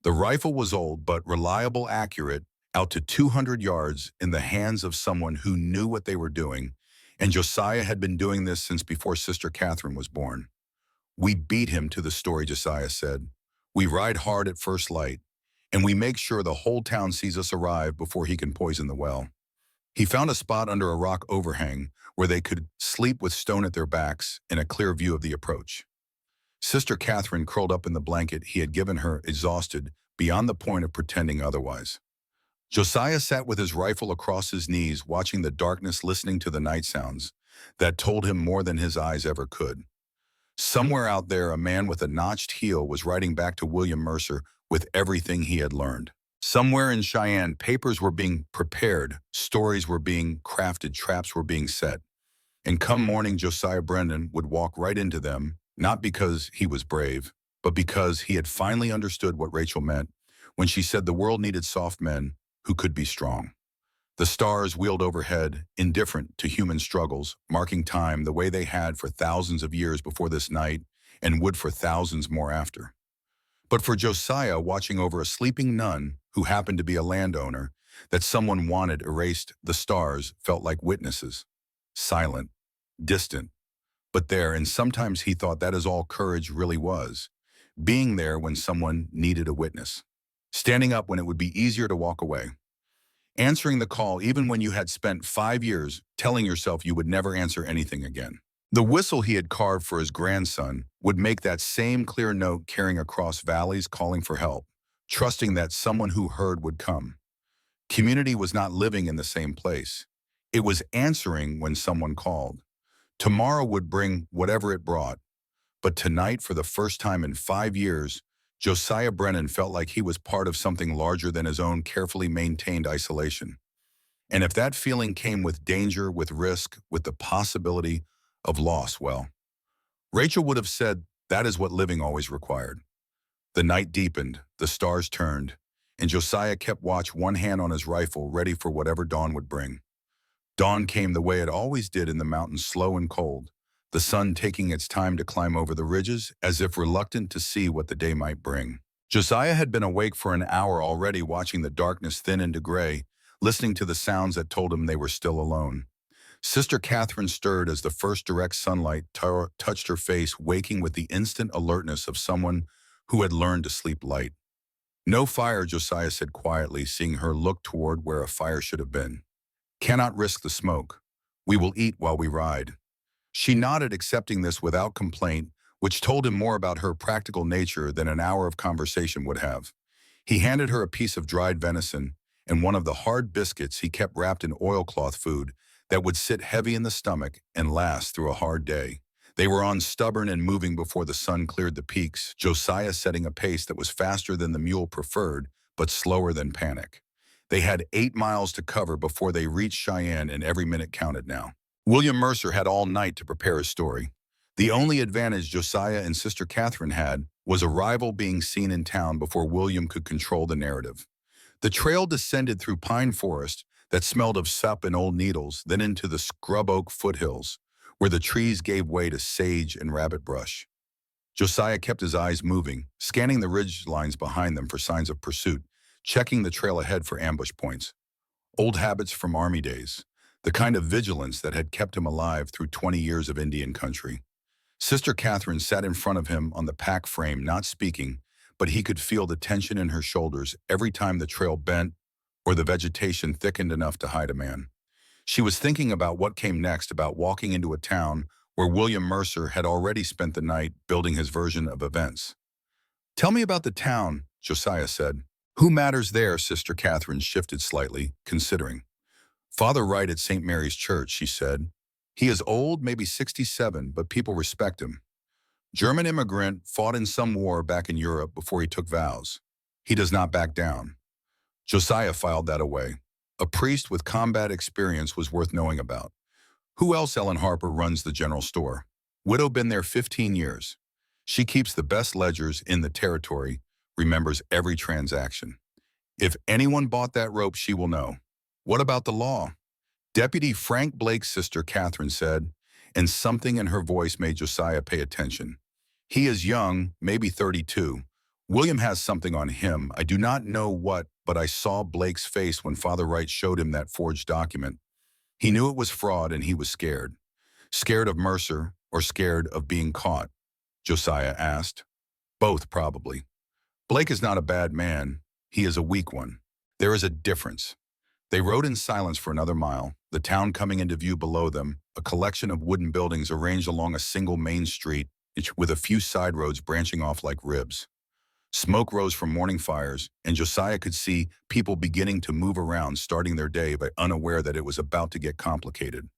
The rifle was old but reliable, accurate, out to 200 yards in the hands of someone who knew what they were doing, and Josiah had been doing this since before Sister Catherine was born. We beat him to the story, Josiah said. We ride hard at first light, and we make sure the whole town sees us arrive before he can poison the well. He found a spot under a rock overhang where they could sleep with stone at their backs and a clear view of the approach. Sister Catherine curled up in the blanket he had given her, exhausted, beyond the point of pretending otherwise. Josiah sat with his rifle across his knees, watching the darkness, listening to the night sounds that told him more than his eyes ever could. Somewhere out there, a man with a notched heel was writing back to William Mercer with everything he had learned. Somewhere in Cheyenne, papers were being prepared, stories were being crafted, traps were being set. And come morning, Josiah Brennan would walk right into them, not because he was brave, but because he had finally understood what Rachel meant when she said the world needed soft men who could be strong. The stars wheeled overhead, indifferent to human struggles, marking time the way they had for thousands of years before this night and would for thousands more after. But for Josiah, watching over a sleeping nun who happened to be a landowner that someone wanted erased, the stars felt like witnesses, silent, distant, but there, and sometimes he thought that is all courage really was, being there when someone needed a witness, standing up when it would be easier to walk away, answering the call even when you had spent 5 years telling yourself you would never answer anything again. The whistle he had carved for his grandson would make that same clear note, carrying across valleys, calling for help, trusting that someone who heard would come. Community was not living in the same place. It was answering when someone called. Tomorrow would bring whatever it brought, but tonight, for the first time in 5 years, Josiah Brennan felt like he was part of something larger than his own carefully maintained isolation. And if that feeling came with danger, with risk, with the possibility of loss, well, Rachel would have said that is what living always required. The night deepened, the stars turned, and Josiah kept watch, one hand on his rifle, ready for whatever dawn would bring. Dawn came the way it always did in the mountains, slow and cold, the sun taking its time to climb over the ridges, as if reluctant to see what the day might bring. Josiah had been awake for an hour already, watching the darkness thin into gray, listening to the sounds that told him they were still alone. Sister Catherine stirred as the first direct sunlight touched her face, waking with the instant alertness of someone who had learned to sleep light. "No fire," Josiah said quietly, seeing her look toward where a fire should have been. "Cannot risk the smoke. We will eat while we ride." She nodded, accepting this without complaint, which told him more about her practical nature than an hour of conversation would have. He handed her a piece of dried venison and one of the hard biscuits he kept wrapped in oilcloth, food that would sit heavy in the stomach and last through a hard day. They were on, stubborn and moving before the sun cleared the peaks, Josiah setting a pace that was faster than the mule preferred, but slower than panic. They had 8 miles to cover before they reached Cheyenne, and every minute counted now. William Mercer had all night to prepare his story. The only advantage Josiah and Sister Catherine had was a rival being seen in town before William could control the narrative. The trail descended through pine forest that smelled of sap and old needles, then into the scrub oak foothills, where the trees gave way to sage and rabbit brush. Josiah kept his eyes moving, scanning the ridge lines behind them for signs of pursuit, checking the trail ahead for ambush points. Old habits from Army days, the kind of vigilance that had kept him alive through 20 years of Indian country. Sister Catherine sat in front of him on the pack frame, not speaking, but he could feel the tension in her shoulders every time the trail bent or the vegetation thickened enough to hide a man. She was thinking about what came next, about walking into a town where William Mercer had already spent the night building his version of events. "Tell me about the town," Josiah said. "Who matters there?" Sister Catherine shifted slightly, considering. "Father Wright at St. Mary's Church," she said. "He is old, maybe 67, but people respect him. German immigrant, fought in some war back in Europe before he took vows. He does not back down." Josiah filed that away. A priest with combat experience was worth knowing about. Who else? Ellen Harper runs the general store. Widow, been there 15 years. She keeps the best ledgers in the territory, remembers every transaction. If anyone bought that rope, she will know. "What about the law?" "Deputy Frank Blake's," Sister Catherine said, and something in her voice made Josiah pay attention. "He is young, maybe 32. William has something on him. I do not know what, but I saw Blake's face when Father Wright showed him that forged document. He knew it was fraud and he was scared. Scared of Mercer or scared of being caught? Josiah asked. Both, probably. Blake is not a bad man. He is a weak one. There is a difference. They rode in silence for another mile, the town coming into view below them, a collection of wooden buildings arranged along a single main street, each with a few side roads branching off like ribs. Smoke rose from morning fires, and Josiah could see people beginning to move around, starting their day but unaware that it was about to get complicated.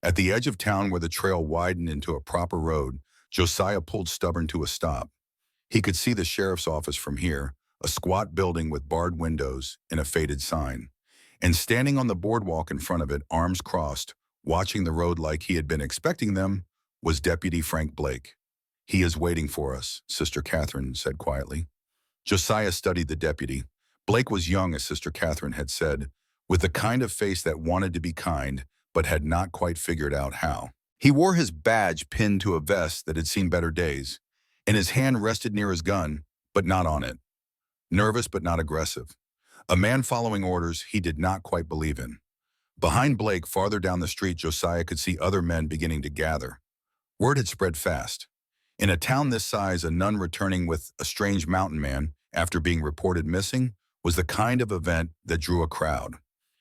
At the edge of town where the trail widened into a proper road, Josiah pulled Stubborn to a stop. He could see the sheriff's office from here, a squat building with barred windows and a faded sign. And standing on the boardwalk in front of it, arms crossed, watching the road like he had been expecting them, was Deputy Frank Blake. "He is waiting for us," Sister Catherine said quietly. Josiah studied the deputy. Blake was young, as Sister Catherine had said, with the kind of face that wanted to be kind, but had not quite figured out how. He wore his badge pinned to a vest that had seen better days, and his hand rested near his gun, but not on it. Nervous but not aggressive. A man following orders he did not quite believe in. Behind Blake, farther down the street, Josiah could see other men beginning to gather. Word had spread fast. In a town this size, a nun returning with a strange mountain man, after being reported missing, was the kind of event that drew a crowd.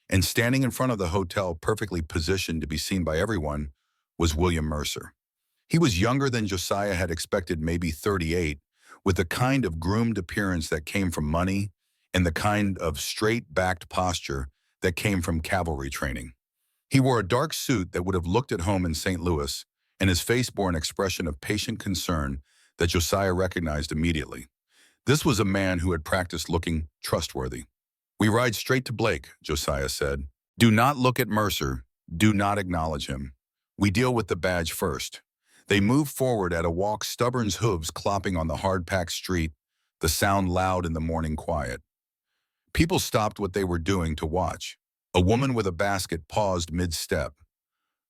And standing in front of the hotel, perfectly positioned to be seen by everyone, was William Mercer. He was younger than Josiah had expected, maybe 38, with the kind of groomed appearance that came from money and the kind of straight-backed posture that came from cavalry training. He wore a dark suit that would have looked at home in St. Louis, and his face bore an expression of patient concern that Josiah recognized immediately. This was a man who had practiced looking trustworthy. "We ride straight to Blake," Josiah said. "Do not look at Mercer. Do not acknowledge him. We deal with the badge first." They moved forward at a walk, Stubborn's hooves clopping on the hard-packed street, the sound loud in the morning quiet. People stopped what they were doing to watch. A woman with a basket paused mid-step.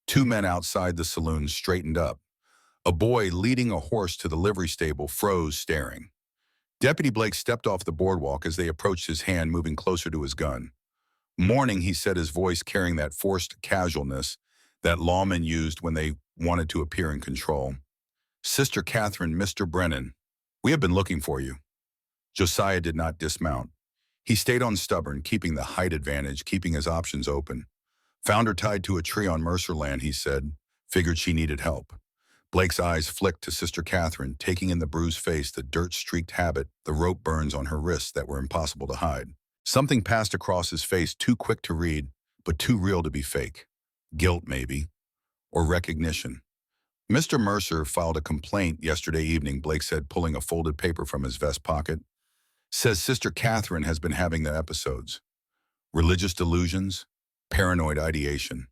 Two men outside the saloon straightened up. A boy leading a horse to the livery stable froze, staring. Deputy Blake stepped off the boardwalk as they approached, his hand moving closer to his gun. "Morning," he said, his voice carrying that forced casualness that lawmen used when they wanted to appear in control. "Sister Catherine, Mr. Brennan, we have been looking for you." Josiah did not dismount. He stayed on Stubborn, keeping the height advantage, keeping his options open. "Found her tied to a tree on Mercer land," he said. "Figured she needed help." Blake's eyes flicked to Sister Catherine, taking in the bruised face, the dirt-streaked habit, the rope burns on her wrists that were impossible to hide. Something passed across his face, too quick to read, but too real to be fake. Guilt, maybe. Or recognition. "Mr. Mercer filed a complaint yesterday evening," Blake said, pulling a folded paper from his vest pocket. "Says Sister Catherine has been having the episodes. Religious delusions, paranoid ideation.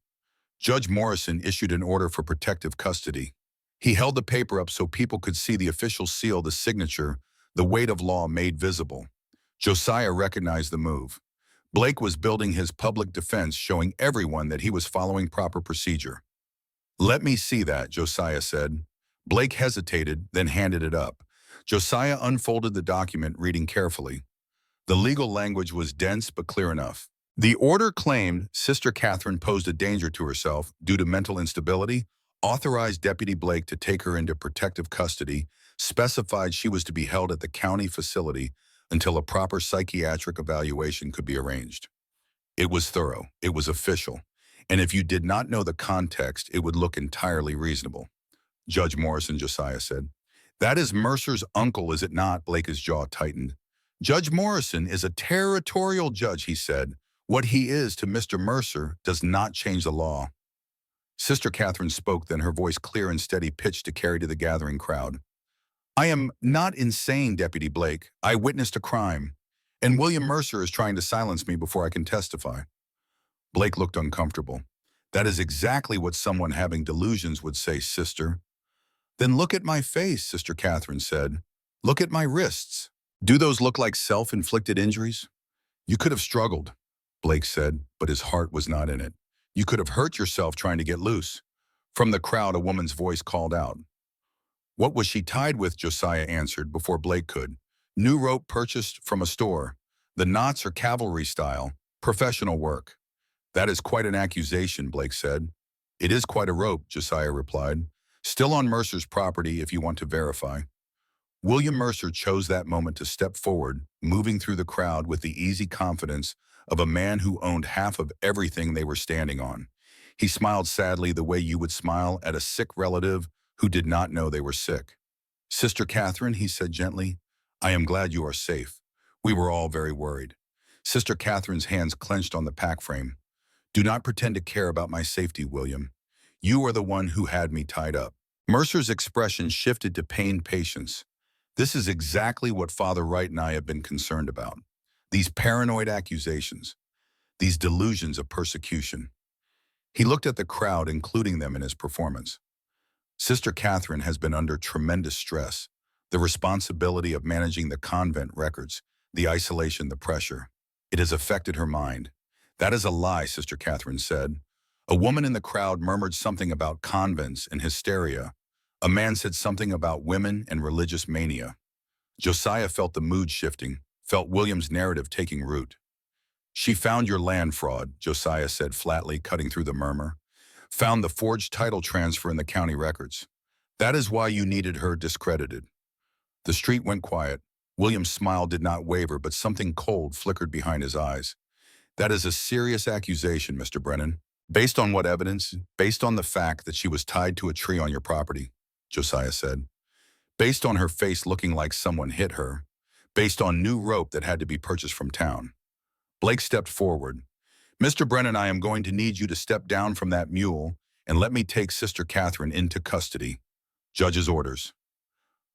Judge Morrison issued an order for protective custody." He held the paper up so people could see the official seal, the signature, the weight of law made visible. Josiah recognized the move. Blake was building his public defense, showing everyone that he was following proper procedure. "Let me see that," Josiah said. Blake hesitated, then handed it up. Josiah unfolded the document, reading carefully. The legal language was dense but clear enough. The order claimed Sister Catherine posed a danger to herself due to mental instability, authorized Deputy Blake to take her into protective custody, specified she was to be held at the county facility until a proper psychiatric evaluation could be arranged. It was thorough, it was official, and if you did not know the context, it would look entirely reasonable. "Judge Morrison," Josiah said. "That is Mercer's uncle, is it not?" Blake's jaw tightened. "Judge Morrison is a territorial judge," he said. "What he is to Mr. Mercer does not change the law." Sister Catherine spoke, then, her voice clear and steady, pitched to carry to the gathering crowd. "I am not insane, Deputy Blake. I witnessed a crime, and William Mercer is trying to silence me before I can testify." Blake looked uncomfortable. "That is exactly what someone having delusions would say, sister." "Then look at my face," Sister Catherine said. "Look at my wrists. Do those look like self-inflicted injuries?" "You could have struggled," Blake said, but his heart was not in it. "You could have hurt yourself trying to get loose." From the crowd, a woman's voice called out. "What was she tied with?" Josiah answered before Blake could. "New rope purchased from a store. The knots are cavalry style, professional work. That is quite an accusation, Blake said. It is quite a rope, Josiah replied. Still on Mercer's property if you want to verify. William Mercer chose that moment to step forward, moving through the crowd with the easy confidence of a man who owned half of everything they were standing on. He smiled sadly the way you would smile at a sick relative who did not know they were sick. Sister Catherine, he said gently, I am glad you are safe. We were all very worried. Sister Catherine's hands clenched on the pack frame. Do not pretend to care about my safety, William. You are the one who had me tied up. Mercer's expression shifted to pained patience. This is exactly what Father Wright and I have been concerned about. These paranoid accusations, these delusions of persecution. He looked at the crowd, including them in his performance. Sister Catherine has been under tremendous stress, the responsibility of managing the convent records, the isolation, the pressure. It has affected her mind. That is a lie, Sister Catherine said. A woman in the crowd murmured something about convents and hysteria. A man said something about women and religious mania. Josiah felt the mood shifting, felt William's narrative taking root. She found your land fraud, Josiah said flatly, cutting through the murmur. Found the forged title transfer in the county records. That is why you needed her discredited. The street went quiet. William's smile did not waver, but something cold flickered behind his eyes. That is a serious accusation, Mr. Brennan. Based on what evidence? Based on the fact that she was tied to a tree on your property, Josiah said. Based on her face looking like someone hit her. Based on new rope that had to be purchased from town. Blake stepped forward. Mr. Brennan, I am going to need you to step down from that mule and let me take Sister Catherine into custody. Judge's orders.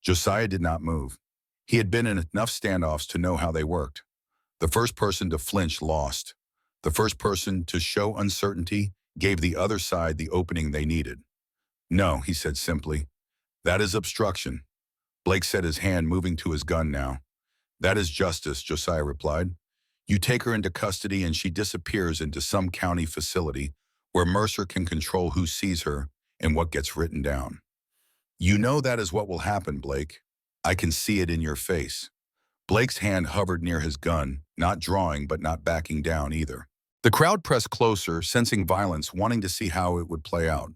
Josiah did not move. He had been in enough standoffs to know how they worked. The first person to flinch lost. The first person to show uncertainty gave the other side the opening they needed. No, he said simply. That is obstruction. Blake said, his hand moving to his gun now. That is justice, Josiah replied. You take her into custody and she disappears into some county facility where Mercer can control who sees her and what gets written down. You know that is what will happen, Blake. I can see it in your face. Blake's hand hovered near his gun, not drawing but not backing down either. The crowd pressed closer, sensing violence, wanting to see how it would play out.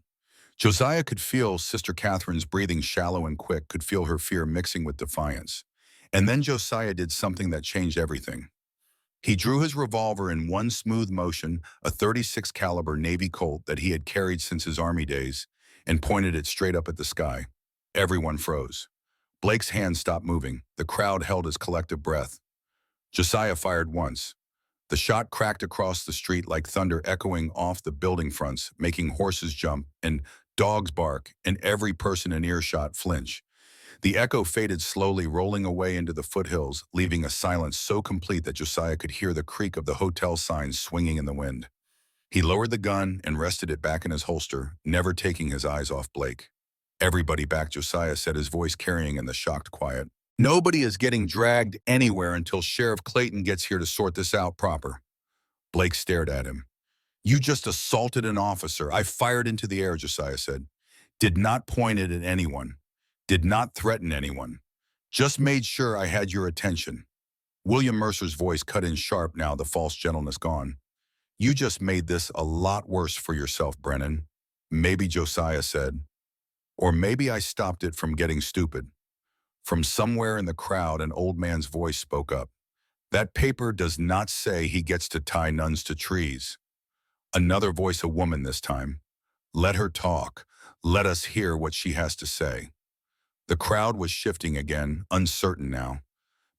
Josiah could feel Sister Catherine's breathing shallow and quick, could feel her fear mixing with defiance. And then Josiah did something that changed everything. He drew his revolver in one smooth motion, a .36 caliber Navy Colt that he had carried since his Army days, and pointed it straight up at the sky. Everyone froze. Blake's hand stopped moving. The crowd held his collective breath. Josiah fired once. The shot cracked across the street like thunder, echoing off the building fronts, making horses jump and dogs bark, and every person in earshot flinch. The echo faded slowly, rolling away into the foothills, leaving a silence so complete that Josiah could hear the creak of the hotel signs swinging in the wind. He lowered the gun and rested it back in his holster, never taking his eyes off Blake. Everybody back, Josiah said, his voice carrying in the shocked quiet. Nobody is getting dragged anywhere until Sheriff Clayton gets here to sort this out proper. Blake stared at him. You just assaulted an officer. I fired into the air, Josiah said. Did not point it at anyone. Did not threaten anyone. Just made sure I had your attention. William Mercer's voice cut in sharp now, the false gentleness gone. You just made this a lot worse for yourself, Brennan. Maybe, Josiah said. Or maybe I stopped it from getting stupid. From somewhere in the crowd, an old man's voice spoke up. That paper does not say he gets to tie nuns to trees. Another voice, a woman this time. Let her talk. Let us hear what she has to say. The crowd was shifting again, uncertain now.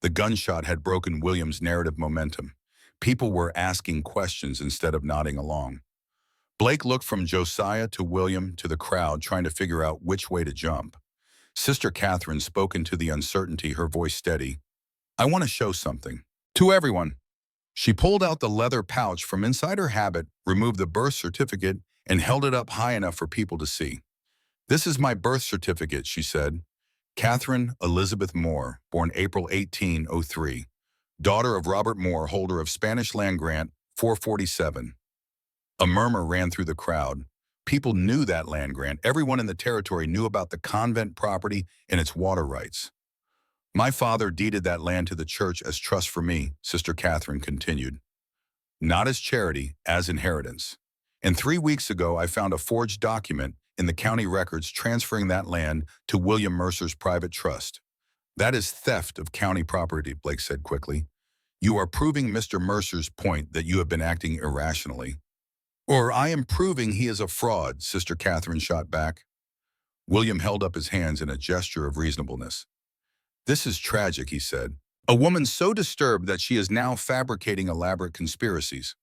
The gunshot had broken William's narrative momentum. People were asking questions instead of nodding along. Blake looked from Josiah to William to the crowd, trying to figure out which way to jump. Sister Catherine spoke into the uncertainty, her voice steady. I want to show something. To everyone. She pulled out the leather pouch from inside her habit, removed the birth certificate, and held it up high enough for people to see. This is my birth certificate, she said. Catherine Elizabeth Moore, born April 1803. Daughter of Robert Moore, holder of Spanish land grant 447. A murmur ran through the crowd. People knew that land grant. Everyone in the territory knew about the convent property and its water rights. My father deeded that land to the church as trust for me, Sister Catherine continued. Not as charity, as inheritance. And 3 weeks ago, I found a forged document in the county records transferring that land to William Mercer's private trust. That is theft of county property, Blake said quickly. You are proving Mr. Mercer's point that you have been acting irrationally. Or I am proving he is a fraud, Sister Catherine shot back. William held up his hands in a gesture of reasonableness. This is tragic, he said. A woman so disturbed that she is now fabricating elaborate conspiracies.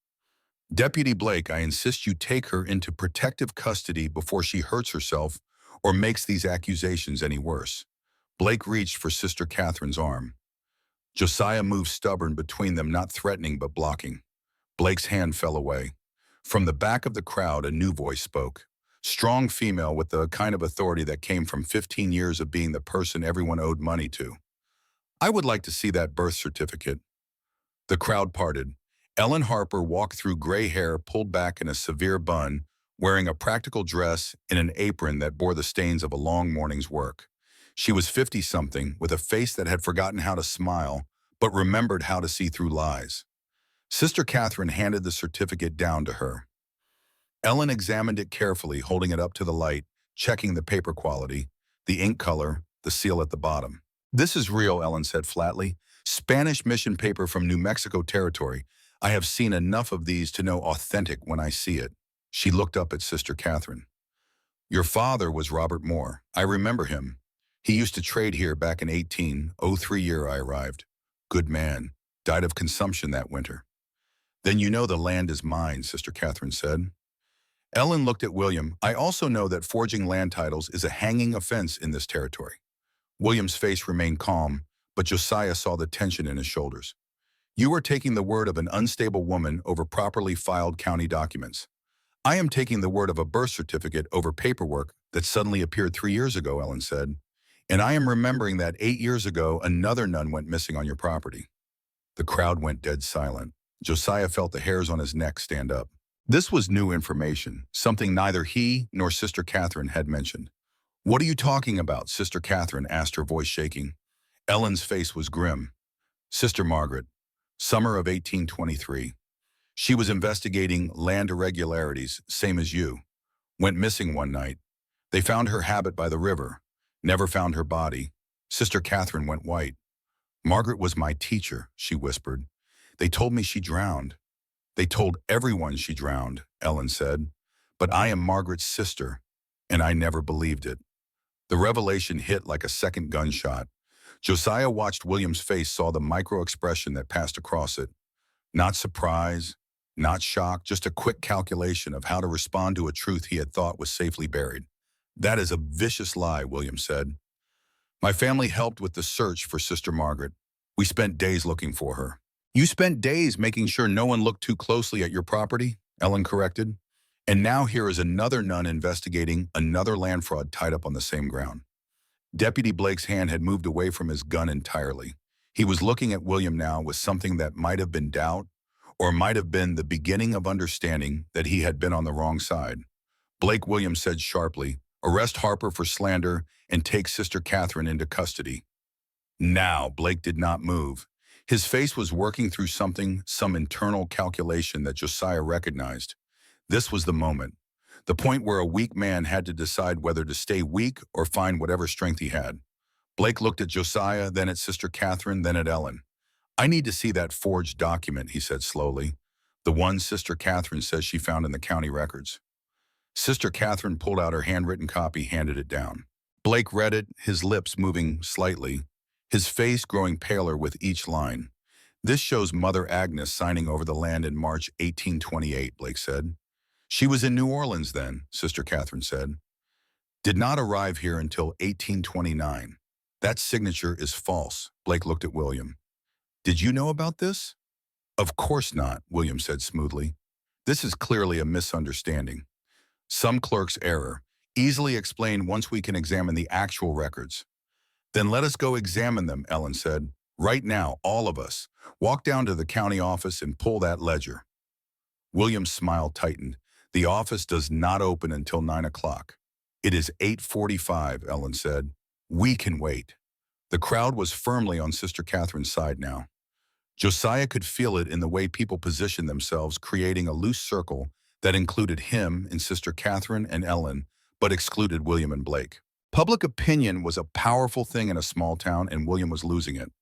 Deputy Blake, I insist you take her into protective custody before she hurts herself or makes these accusations any worse. Blake reached for Sister Catherine's arm. Josiah moved stubborn between them, not threatening but blocking. Blake's hand fell away. From the back of the crowd, a new voice spoke. Strong female with the kind of authority that came from 15 years of being the person everyone owed money to. I would like to see that birth certificate. The crowd parted. Ellen Harper walked through gray hair pulled back in a severe bun, wearing a practical dress and an apron that bore the stains of a long morning's work. She was 50-something, with a face that had forgotten how to smile, but remembered how to see through lies. Sister Catherine handed the certificate down to her. Ellen examined it carefully, holding it up to the light, checking the paper quality, the ink color, the seal at the bottom. This is real, Ellen said flatly. Spanish mission paper from New Mexico territory. I have seen enough of these to know authentic when I see it. She looked up at Sister Catherine. Your father was Robert Moore. I remember him. He used to trade here back in 1803 year I arrived. Good man. Died of consumption that winter. Then you know the land is mine, Sister Catherine said. Ellen looked at William. I also know that forging land titles is a hanging offense in this territory. William's face remained calm, but Josiah saw the tension in his shoulders. You are taking the word of an unstable woman over properly filed county documents. I am taking the word of a birth certificate over paperwork that suddenly appeared 3 years ago, Ellen said. And I am remembering that 8 years ago, another nun went missing on your property. The crowd went dead silent. Josiah felt the hairs on his neck stand up. This was new information, something neither he nor Sister Catherine had mentioned. What are you talking about? Sister Catherine asked, her voice shaking. Ellen's face was grim. Sister Margaret, summer of 1823. She was investigating land irregularities, same as you. Went missing one night. They found her habit by the river. Never found her body. Sister Catherine went white. Margaret was my teacher, she whispered. They told me she drowned. They told everyone she drowned, Ellen said. But I am Margaret's sister, and I never believed it. The revelation hit like a second gunshot. Josiah watched William's face, saw the micro-expression that passed across it. Not surprise, not shock, just a quick calculation of how to respond to a truth he had thought was safely buried. That is a vicious lie, William said. My family helped with the search for Sister Margaret. We spent days looking for her. You spent days making sure no one looked too closely at your property, Ellen corrected. And now here is another nun investigating another land fraud tied up on the same ground. Deputy Blake's hand had moved away from his gun entirely. He was looking at William now with something that might have been doubt, or might have been the beginning of understanding that he had been on the wrong side. Blake, William said sharply, arrest Harper for slander and take Sister Catherine into custody. Now, Blake did not move. His face was working through something, some internal calculation that Josiah recognized. This was the moment, the point where a weak man had to decide whether to stay weak or find whatever strength he had. Blake looked at Josiah, then at Sister Catherine, then at Ellen. I need to see that forged document, he said slowly. The one Sister Catherine says she found in the county records. Sister Catherine pulled out her handwritten copy, handed it down. Blake read it, his lips moving slightly, his face growing paler with each line. This shows Mother Agnes signing over the land in March 1828, Blake said. She was in New Orleans then, Sister Catherine said. Did not arrive here until 1829. That signature is false, Blake looked at William. Did you know about this? Of course not, William said smoothly. This is clearly a misunderstanding. Some clerk's error, easily explained once we can examine the actual records. Then let us go examine them, Ellen said. Right now, all of us. Walk down to the county office and pull that ledger. William's smile tightened. The office does not open until 9 o'clock. It is 8:45, Ellen said. We can wait. The crowd was firmly on Sister Catherine's side now. Josiah could feel it in the way people positioned themselves, creating a loose circle that included him and Sister Catherine and Ellen, but excluded William and Blake. Public opinion was a powerful thing in a small town, and William was losing it.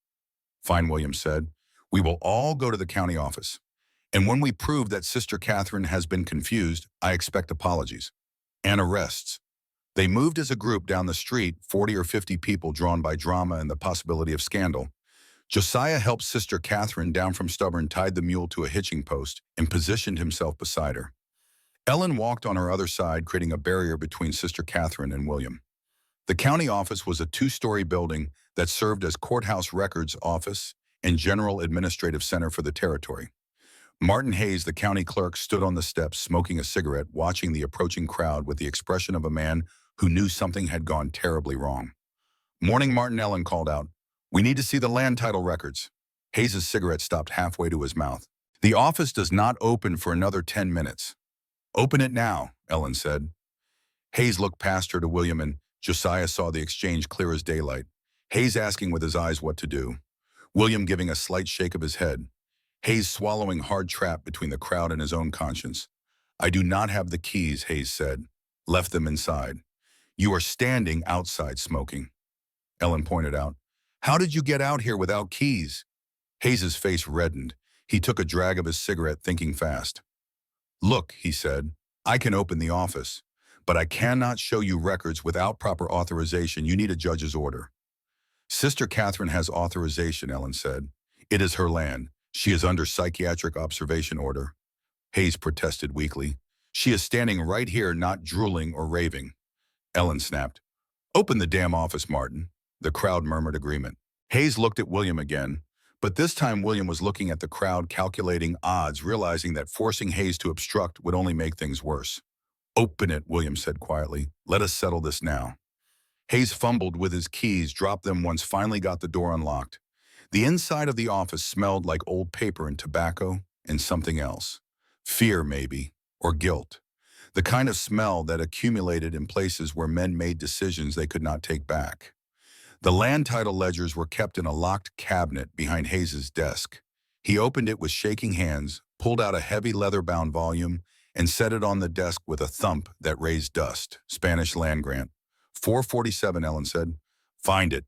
Fine, William said. We will all go to the county office. And when we prove that Sister Catherine has been confused, I expect apologies. And arrests. They moved as a group down the street, 40 or 50 people drawn by drama and the possibility of scandal. Josiah helped Sister Catherine down from stubborn, tied the mule to a hitching post, and positioned himself beside her. Ellen walked on her other side, creating a barrier between Sister Catherine and William. The county office was a two-story building that served as courthouse records office and general administrative center for the territory. Martin Hayes, the county clerk, stood on the steps smoking a cigarette, watching the approaching crowd with the expression of a man who knew something had gone terribly wrong. Morning, Martin, Ellen called out. We need to see the land title records. Hayes' cigarette stopped halfway to his mouth. The office does not open for another 10 minutes. Open it now, Ellen said. Hayes looked past her to William, and Josiah saw the exchange clear as daylight. Hayes asking with his eyes what to do. William giving a slight shake of his head. Hayes swallowing hard trap between the crowd and his own conscience. I do not have the keys, Hayes said. Left them inside. You are standing outside smoking. Ellen pointed out. How did you get out here without keys? Hayes' face reddened. He took a drag of his cigarette, thinking fast. Look, he said, I can open the office, but I cannot show you records without proper authorization. You need a judge's order. Sister Catherine has authorization, Ellen said. It is her land. She is under psychiatric observation order. Hayes protested weakly. She is standing right here, not drooling or raving. Ellen snapped. Open the damn office, Martin. The crowd murmured agreement. Hayes looked at William again, but this time William was looking at the crowd, calculating odds, realizing that forcing Hayes to obstruct would only make things worse. Open it, William said quietly. Let us settle this now. Hayes fumbled with his keys, dropped them once, finally got the door unlocked. The inside of the office smelled like old paper and tobacco and something else. Fear, maybe, or guilt. The kind of smell that accumulated in places where men made decisions they could not take back. The land title ledgers were kept in a locked cabinet behind Hayes' desk. He opened it with shaking hands, pulled out a heavy leather-bound volume, and set it on the desk with a thump that raised dust. Spanish land grant. 447, Ellen said. Find it.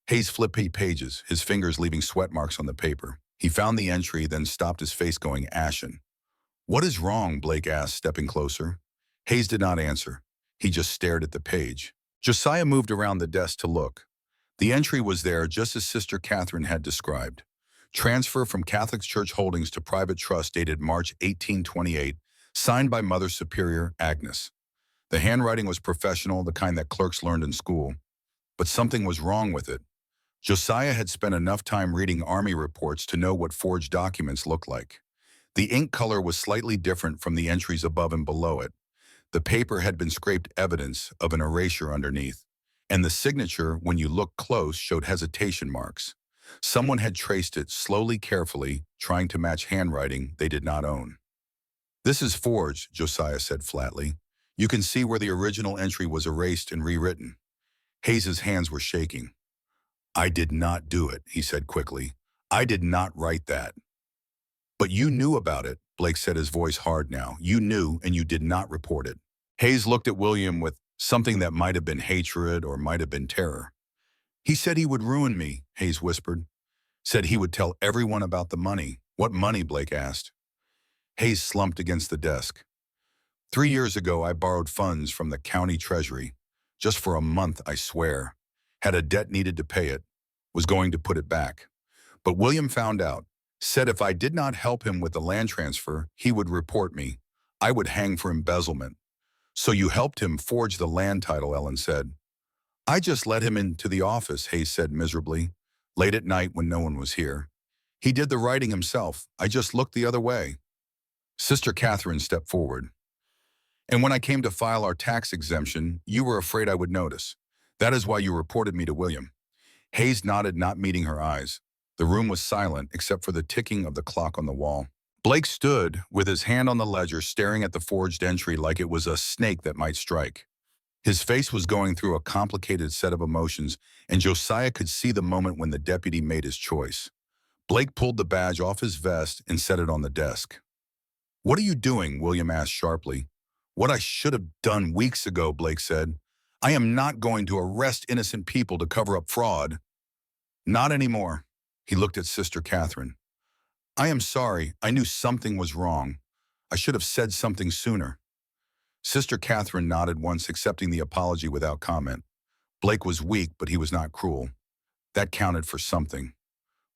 Hayes flipped pages, his fingers leaving sweat marks on the paper. He found the entry, then stopped, his face going ashen. What is wrong? Blake asked, stepping closer. Hayes did not answer. He just stared at the page. Josiah moved around the desk to look. The entry was there just as Sister Catherine had described. Transfer from Catholic Church Holdings to Private Trust dated March 1828, signed by Mother Superior Agnes. The handwriting was professional, the kind that clerks learned in school. But something was wrong with it. Josiah had spent enough time reading Army reports to know what forged documents looked like. The ink color was slightly different from the entries above and below it. The paper had been scraped, evidence of an erasure underneath. And the signature, when you looked close, showed hesitation marks. Someone had traced it slowly, carefully, trying to match handwriting they did not own. This is forged, Josiah said flatly. You can see where the original entry was erased and rewritten. Hayes' hands were shaking. I did not do it, he said quickly. I did not write that. But you knew about it, Blake said, his voice hard now. You knew, and you did not report it. Hayes looked at William with something that might have been hatred or might have been terror. He said he would ruin me, Hayes whispered. Said he would tell everyone about the money. What money? Blake asked. Hayes slumped against the desk. 3 years ago, I borrowed funds from the county treasury. Just for a month, I swear. Had a debt, needed to pay it. Was going to put it back. But William found out. Said if I did not help him with the land transfer, he would report me. I would hang for embezzlement. So you helped him forge the land title, Ellen said. I just let him into the office, Hayes said miserably, late at night when no one was here. He did the writing himself. I just looked the other way. Sister Catherine stepped forward. And when I came to file our tax exemption, you were afraid I would notice. That is why you reported me to William. Hayes nodded, not meeting her eyes. The room was silent except for the ticking of the clock on the wall. Blake stood with his hand on the ledger, staring at the forged entry like it was a snake that might strike. His face was going through a complicated set of emotions, and Josiah could see the moment when the deputy made his choice. Blake pulled the badge off his vest and set it on the desk. "What are you doing?" William asked sharply. "What I should have done weeks ago," Blake said. "I am not going to arrest innocent people to cover up fraud." "Not anymore." He looked at Sister Catherine. "I am sorry. I knew something was wrong. I should have said something sooner." Sister Catherine nodded once, accepting the apology without comment. Blake was weak, but he was not cruel. That counted for something.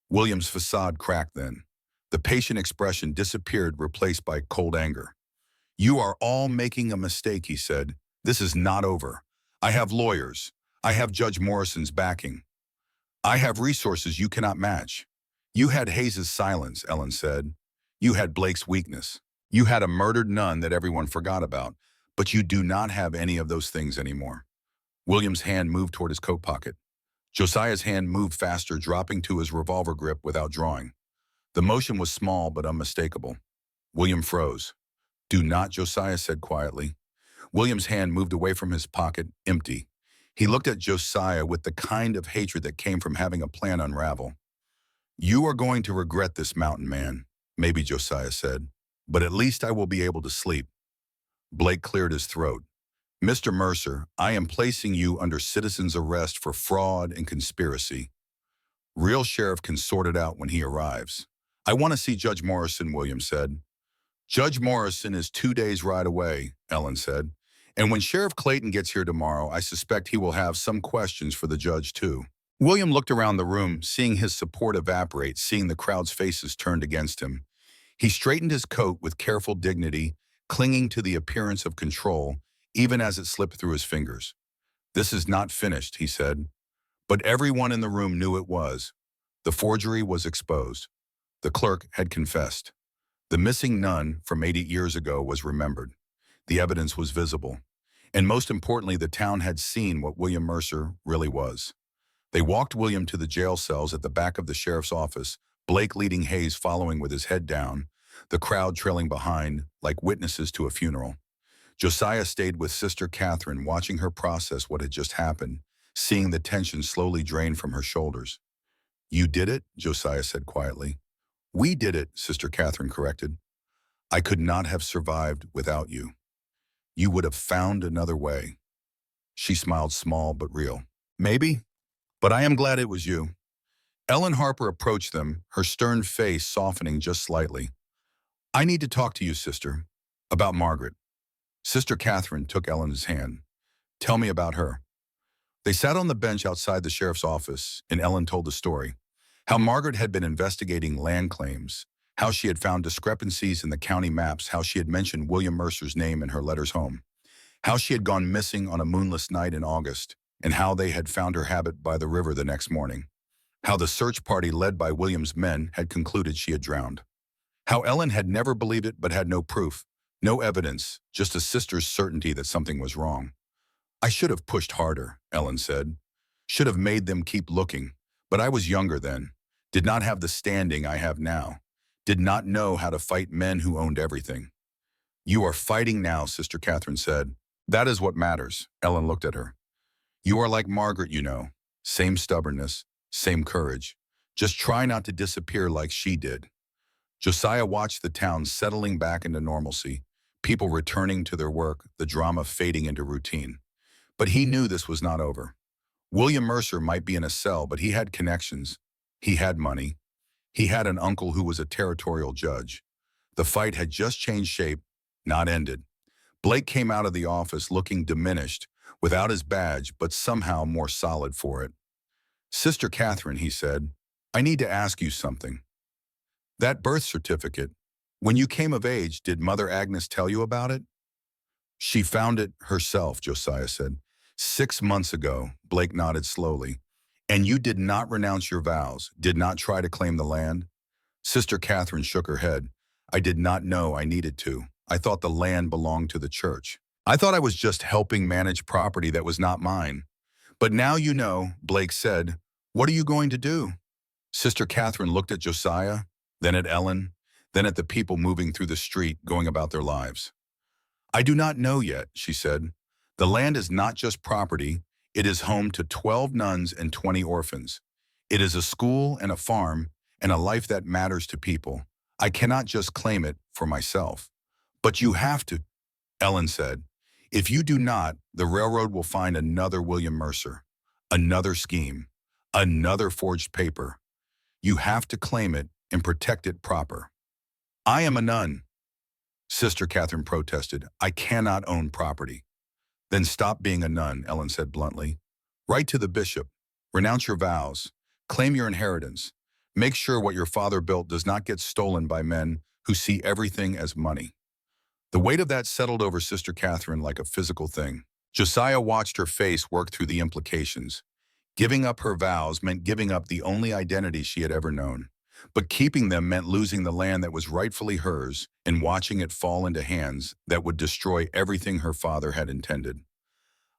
William's facade cracked then. The patient expression disappeared, replaced by cold anger. "You are all making a mistake," he said. "This is not over. I have lawyers. I have Judge Morrison's backing. I have resources you cannot match." "You had Hayes's silence," Ellen said. "You had Blake's weakness. You had a murdered nun that everyone forgot about, but you do not have any of those things anymore." William's hand moved toward his coat pocket. Josiah's hand moved faster, dropping to his revolver grip without drawing. The motion was small but unmistakable. William froze. "Do not," Josiah said quietly. William's hand moved away from his pocket, empty. He looked at Josiah with the kind of hatred that came from having a plan unravel. "You are going to regret this, mountain man," maybe Josiah said, "but at least I will be able to sleep." Blake cleared his throat. "Mr. Mercer, I am placing you under citizen's arrest for fraud and conspiracy. Real sheriff can sort it out when he arrives." "I want to see Judge Morrison," William said. "Judge Morrison is 2 days' ride away," Ellen said. "And when Sheriff Clayton gets here tomorrow, I suspect he will have some questions for the judge too." William looked around the room, seeing his support evaporate, seeing the crowd's faces turned against him. He straightened his coat with careful dignity, clinging to the appearance of control, even as it slipped through his fingers. "This is not finished," he said. But everyone in the room knew it was. The forgery was exposed. The clerk had confessed. The missing nun from 8 years ago was remembered. The evidence was visible. And most importantly, the town had seen what William Mercer really was. They walked William to the jail cells at the back of the sheriff's office, Blake leading Hayes following with his head down, the crowd trailing behind like witnesses to a funeral. Josiah stayed with Sister Catherine, watching her process what had just happened, seeing the tension slowly drain from her shoulders. "You did it," Josiah said quietly. "We did it," Sister Catherine corrected. "I could not have survived without you. You would have found another way." She smiled, small but real. "Maybe, but I am glad it was you." Ellen Harper approached them, her stern face softening just slightly. "I need to talk to you, sister, about Margaret." Sister Catherine took Ellen's hand. "Tell me about her." They sat on the bench outside the sheriff's office, and Ellen told the story. How Margaret had been investigating land claims, how she had found discrepancies in the county maps, how she had mentioned William Mercer's name in her letters home, how she had gone missing on a moonless night in August, and how they had found her habit by the river the next morning, how the search party led by William's men had concluded she had drowned, how Ellen had never believed it but had no proof, no evidence, just a sister's certainty that something was wrong. "I should have pushed harder," Ellen said. "Should have made them keep looking. But I was younger then, did not have the standing I have now, did not know how to fight men who owned everything." "You are fighting now," Sister Catherine said. "That is what matters." Ellen looked at her. "You are like Margaret, you know. Same stubbornness, same courage. Just try not to disappear like she did." Josiah watched the town settling back into normalcy, people returning to their work, the drama fading into routine. But he knew this was not over. William Mercer might be in a cell, but he had connections. He had money. He had an uncle who was a territorial judge. The fight had just changed shape, not ended. Blake came out of the office looking diminished, without his badge, but somehow more solid for it. "Sister Catherine," he said, "I need to ask you something. That birth certificate, when you came of age, did Mother Agnes tell you about it?" "She found it herself," Josiah said. 6 months ago," Blake nodded slowly. "And you did not renounce your vows, did not try to claim the land?" Sister Catherine shook her head. "I did not know I needed to. I thought the land belonged to the church. I thought I was just helping manage property that was not mine. But now you know," Blake said. "What are you going to do?" Sister Catherine looked at Josiah, then at Ellen, then at the people moving through the street, going about their lives. "I do not know yet," she said. The land is not just property, it is home to 12 nuns and 20 orphans. It is a school and a farm and a life that matters to people. I cannot just claim it for myself. But you have to, Ellen said. If you do not, the railroad will find another William Mercer, another scheme, another forged paper. You have to claim it and protect it proper. I am a nun, Sister Catherine protested. I cannot own property. Then stop being a nun, Ellen said bluntly. Write to the bishop. Renounce your vows. Claim your inheritance. Make sure what your father built does not get stolen by men who see everything as money. The weight of that settled over Sister Catherine like a physical thing. Josiah watched her face work through the implications. Giving up her vows meant giving up the only identity she had ever known. But keeping them meant losing the land that was rightfully hers and watching it fall into hands that would destroy everything her father had intended.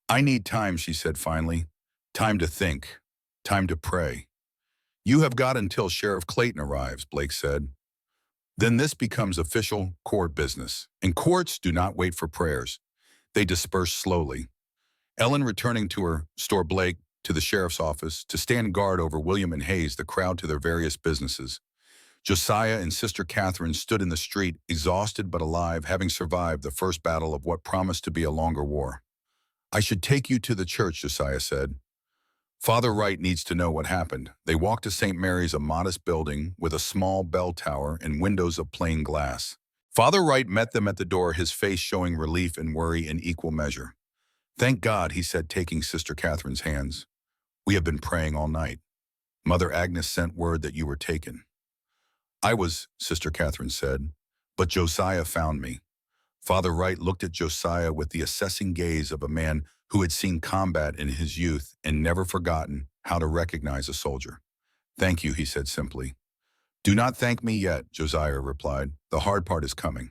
I need time, she said finally. Time to think. Time to pray. You have got until Sheriff Clayton arrives, Blake said. Then this becomes official court business. And courts do not wait for prayers. They disperse slowly. Ellen returning to her, Store Blake to the sheriff's office to stand guard over William and Hayes, the crowd to their various businesses. Josiah and Sister Catherine stood in the street, exhausted but alive, having survived the first battle of what promised to be a longer war. I should take you to the church, Josiah said. Father Wright needs to know what happened. They walked to St. Mary's, a modest building with a small bell tower and windows of plain glass. Father Wright met them at the door, his face showing relief and worry in equal measure. Thank God, he said, taking Sister Catherine's hands. We have been praying all night. Mother Agnes sent word that you were taken. I was, Sister Catherine said, but Josiah found me. Father Wright looked at Josiah with the assessing gaze of a man who had seen combat in his youth and never forgotten how to recognize a soldier. Thank you, he said simply. Do not thank me yet, Josiah replied. The hard part is coming.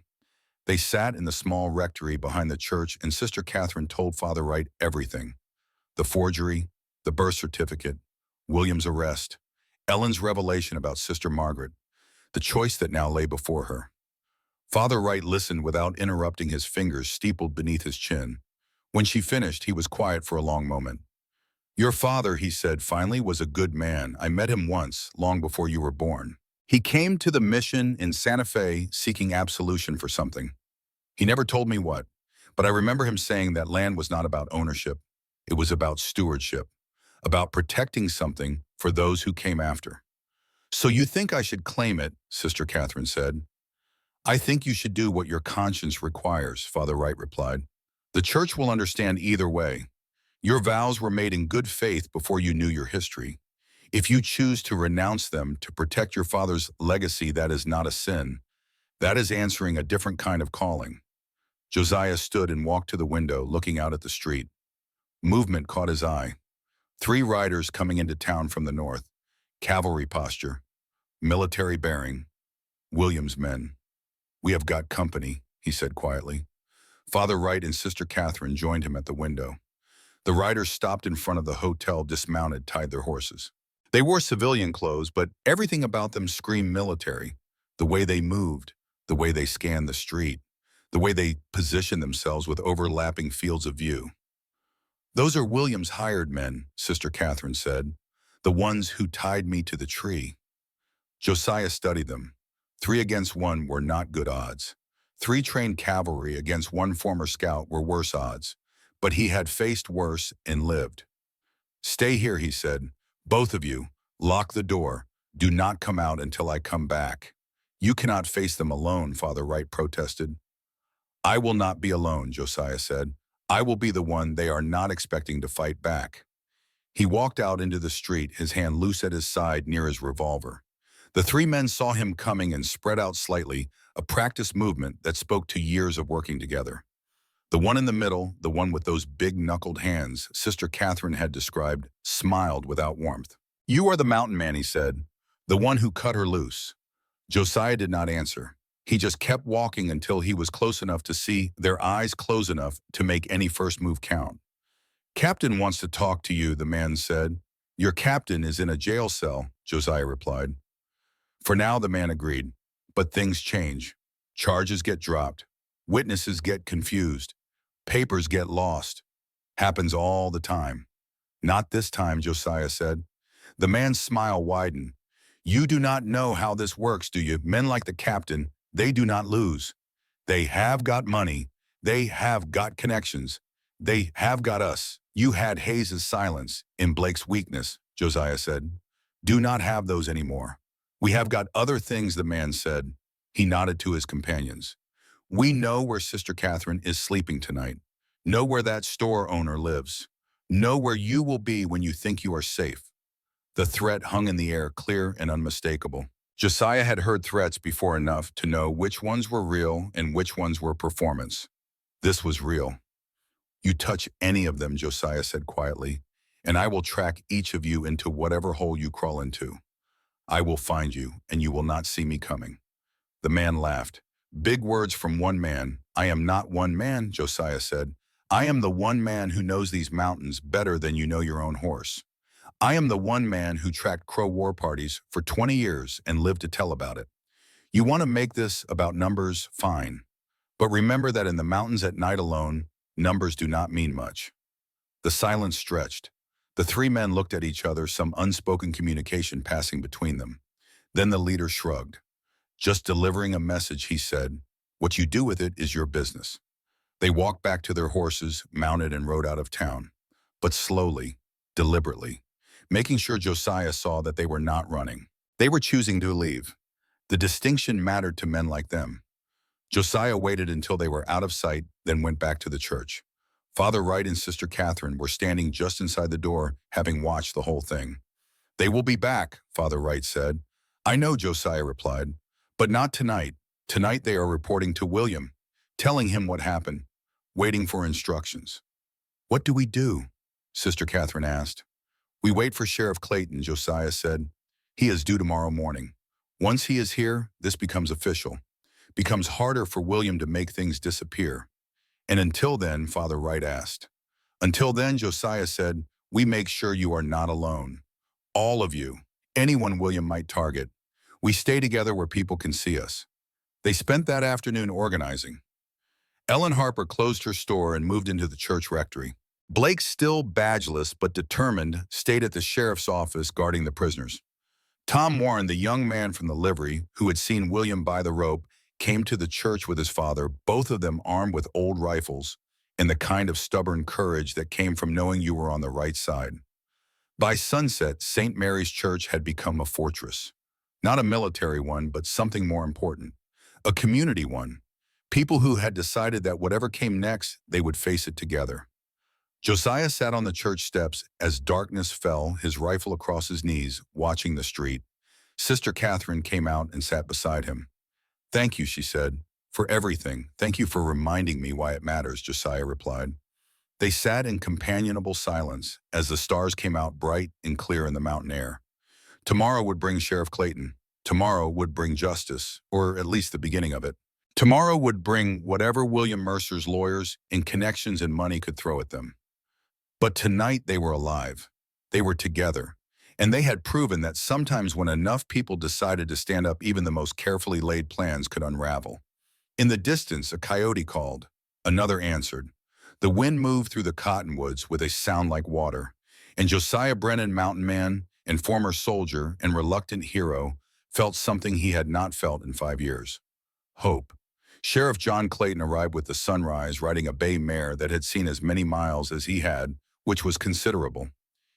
They sat in the small rectory behind the church, and Sister Catherine told Father Wright everything. The forgery, the birth certificate, William's arrest, Ellen's revelation about Sister Margaret, the choice that now lay before her. Father Wright listened without interrupting, his fingers steepled beneath his chin. When she finished, he was quiet for a long moment. Your father, he said finally, was a good man. I met him once, long before you were born. He came to the mission in Santa Fe seeking absolution for something. He never told me what, but I remember him saying that land was not about ownership. It was about stewardship, about protecting something for those who came after. So you think I should claim it, Sister Catherine said. I think you should do what your conscience requires, Father Wright replied. The church will understand either way. Your vows were made in good faith before you knew your history. If you choose to renounce them to protect your father's legacy, that is not a sin. That is answering a different kind of calling. Josiah stood and walked to the window, looking out at the street. Movement caught his eye. 3 riders coming into town from the north. Cavalry posture. Military bearing. William's men. We have got company, he said quietly. Father Wright and Sister Catherine joined him at the window. The riders stopped in front of the hotel, dismounted, tied their horses. They wore civilian clothes, but everything about them screamed military. The way they moved, the way they scanned the street, the way they positioned themselves with overlapping fields of view. Those are William's hired men, Sister Catherine said, the ones who tied me to the tree. Josiah studied them. 3 against 1 were not good odds. 3 trained cavalry against 1 former scout were worse odds, but he had faced worse and lived. Stay here, he said. Both of you, lock the door. Do not come out until I come back. You cannot face them alone, Father Wright protested. I will not be alone, Josiah said. I will be the one they are not expecting to fight back. He walked out into the street, his hand loose at his side near his revolver. The 3 men saw him coming and spread out slightly, a practiced movement that spoke to years of working together. The one in the middle, the one with those big knuckled hands Sister Catherine had described, smiled without warmth. You are the mountain man, he said, the one who cut her loose. Josiah did not answer. He just kept walking until he was close enough to see their eyes close enough to make any first move count. Captain wants to talk to you, the man said. Your captain is in a jail cell, Josiah replied. For now, the man agreed. But things change. Charges get dropped. Witnesses get confused. Papers get lost. Happens all the time. Not this time, Josiah said. The man's smile widened. You do not know how this works, do you? Men like the captain, they do not lose. They have got money. They have got connections. They have got us. You had Hayes's silence in Blake's weakness, Josiah said. Do not have those anymore. We have got other things, the man said. He nodded to his companions. We know where Sister Catherine is sleeping tonight. Know where that store owner lives. Know where you will be when you think you are safe. The threat hung in the air, clear and unmistakable. Josiah had heard threats before enough to know which ones were real and which ones were performance. This was real. You touch any of them, Josiah said quietly, and I will track each of you into whatever hole you crawl into. I will find you, and you will not see me coming. The man laughed. Big words from one man. I am not one man, Josiah said. I am the one man who knows these mountains better than you know your own horse. I am the one man who tracked Crow war parties for 20 years and lived to tell about it. You want to make this about numbers? Fine. But remember that in the mountains at night alone, numbers do not mean much. The silence stretched. The three men looked at each other, some unspoken communication passing between them. Then the leader shrugged. Just delivering a message, he said. What you do with it is your business. They walked back to their horses, mounted and rode out of town. But slowly, deliberately, making sure Josiah saw that they were not running. They were choosing to leave. The distinction mattered to men like them. Josiah waited until they were out of sight, then went back to the church. Father Wright and Sister Catherine were standing just inside the door, having watched the whole thing. They will be back, Father Wright said. I know, Josiah replied, but not tonight. Tonight they are reporting to William, telling him what happened, waiting for instructions. What do we do? Sister Catherine asked. We wait for Sheriff Clayton, Josiah said. He is due tomorrow morning. Once he is here, this becomes official. Becomes harder for William to make things disappear. And until then, Father Wright asked. Until then, Josiah said, we make sure you are not alone. All of you, anyone William might target. We stay together where people can see us. They spent that afternoon organizing. Ellen Harper closed her store and moved into the church rectory. Blake, still badgeless but determined, stayed at the sheriff's office guarding the prisoners. Tom Warren, the young man from the livery who had seen William by the rope, came to the church with his father, both of them armed with old rifles and the kind of stubborn courage that came from knowing you were on the right side. By sunset, St. Mary's Church had become a fortress. Not a military one, but something more important. A community one. People who had decided that whatever came next, they would face it together. Josiah sat on the church steps as darkness fell, his rifle across his knees, watching the street. Sister Catherine came out and sat beside him. Thank you, she said, for everything. Thank you for reminding me why it matters, Josiah replied. They sat in companionable silence as the stars came out bright and clear in the mountain air. Tomorrow would bring Sheriff Clayton. Tomorrow would bring justice, or at least the beginning of it. Tomorrow would bring whatever William Mercer's lawyers and connections and money could throw at them. But tonight they were alive. They were together. And they had proven that sometimes when enough people decided to stand up, even the most carefully laid plans could unravel. In the distance, a coyote called. Another answered. The wind moved through the cottonwoods with a sound like water. And Josiah Brennan, mountain man and former soldier and reluctant hero, felt something he had not felt in 5 years. Hope. Sheriff John Clayton arrived with the sunrise, riding a bay mare that had seen as many miles as he had, which was considerable.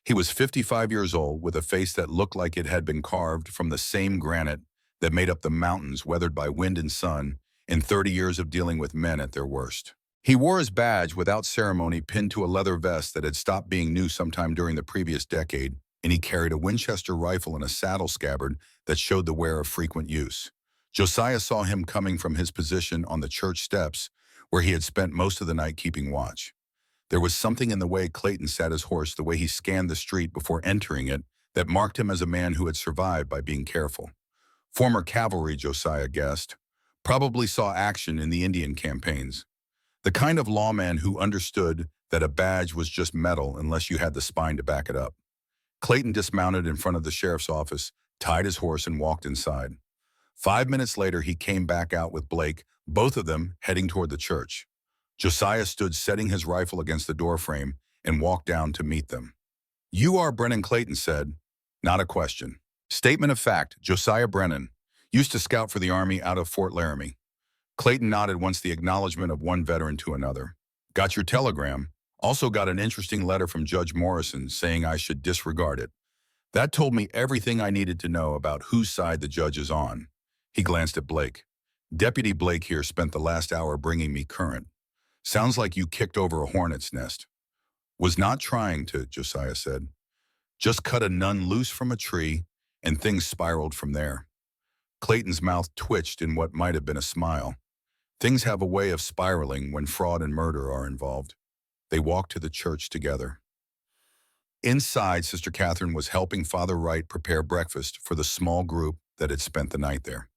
He was 55 years old, with a face that looked like it had been carved from the same granite that made up the mountains weathered by wind and sun in 30 years of dealing with men at their worst. He wore his badge without ceremony pinned to a leather vest that had stopped being new sometime during the previous decade, and he carried a Winchester rifle in a saddle scabbard that showed the wear of frequent use. Josiah saw him coming from his position on the church steps, where he had spent most of the night keeping watch. There was something in the way Clayton sat his horse, the way he scanned the street before entering it, that marked him as a man who had survived by being careful. Former cavalry, Josiah guessed. Probably saw action in the Indian campaigns. The kind of lawman who understood that a badge was just metal unless you had the spine to back it up. Clayton dismounted in front of the sheriff's office, tied his horse, and walked inside. 5 minutes later, he came back out with Blake, both of them heading toward the church. Josiah stood setting his rifle against the doorframe, and walked down to meet them. "You are Brennan," Clayton said. "Not a question." Statement of fact, Josiah Brennan. Used to scout for the Army out of Fort Laramie. Clayton nodded once the acknowledgement of one veteran to another. "Got your telegram. Also got an interesting letter from Judge Morrison saying I should disregard it. That told me everything I needed to know about whose side the judge is on." He glanced at Blake. "Deputy Blake here spent the last hour bringing me current. Sounds like you kicked over a hornet's nest." "Was not trying to," Josiah said. "Just cut a nun loose from a tree, and things spiraled from there." Clayton's mouth twitched in what might have been a smile. Things have a way of spiraling when fraud and murder are involved. They walked to the church together. Inside, Sister Catherine was helping Father Wright prepare breakfast for the small group that had spent the night there.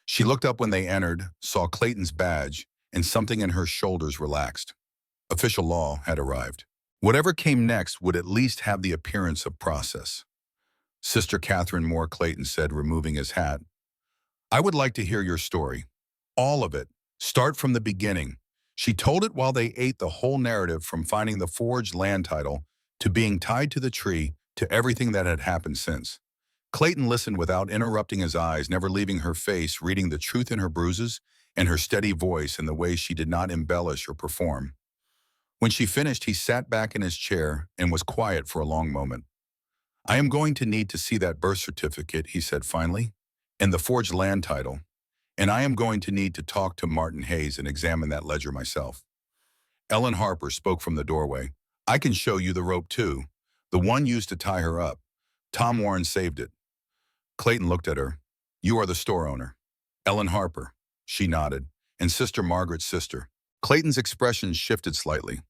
She looked up when they entered, saw Clayton's badge, and something in her shoulders relaxed. Official law had arrived. Whatever came next would at least have the appearance of process. Sister Catherine Moore, Clayton said, removing his hat. "I would like to hear your story. All of it. Start from the beginning." She told it while they ate, the whole narrative from finding the forged land title to being tied to the tree to everything that had happened since. Clayton listened without interrupting his eyes, never leaving her face, reading the truth in her bruises and her steady voice and the way she did not embellish or perform. When she finished, he sat back in his chair and was quiet for a long moment. "I am going to need to see that birth certificate," he said finally, "and the forged land title. And I am going to need to talk to Martin Hayes and examine that ledger myself." Ellen Harper spoke from the doorway. "I can show you the rope too. The one used to tie her up. Tom Warren saved it." Clayton looked at her. "You are the store owner." "Ellen Harper." She nodded. "And Sister Margaret's sister." Clayton's expression shifted slightly.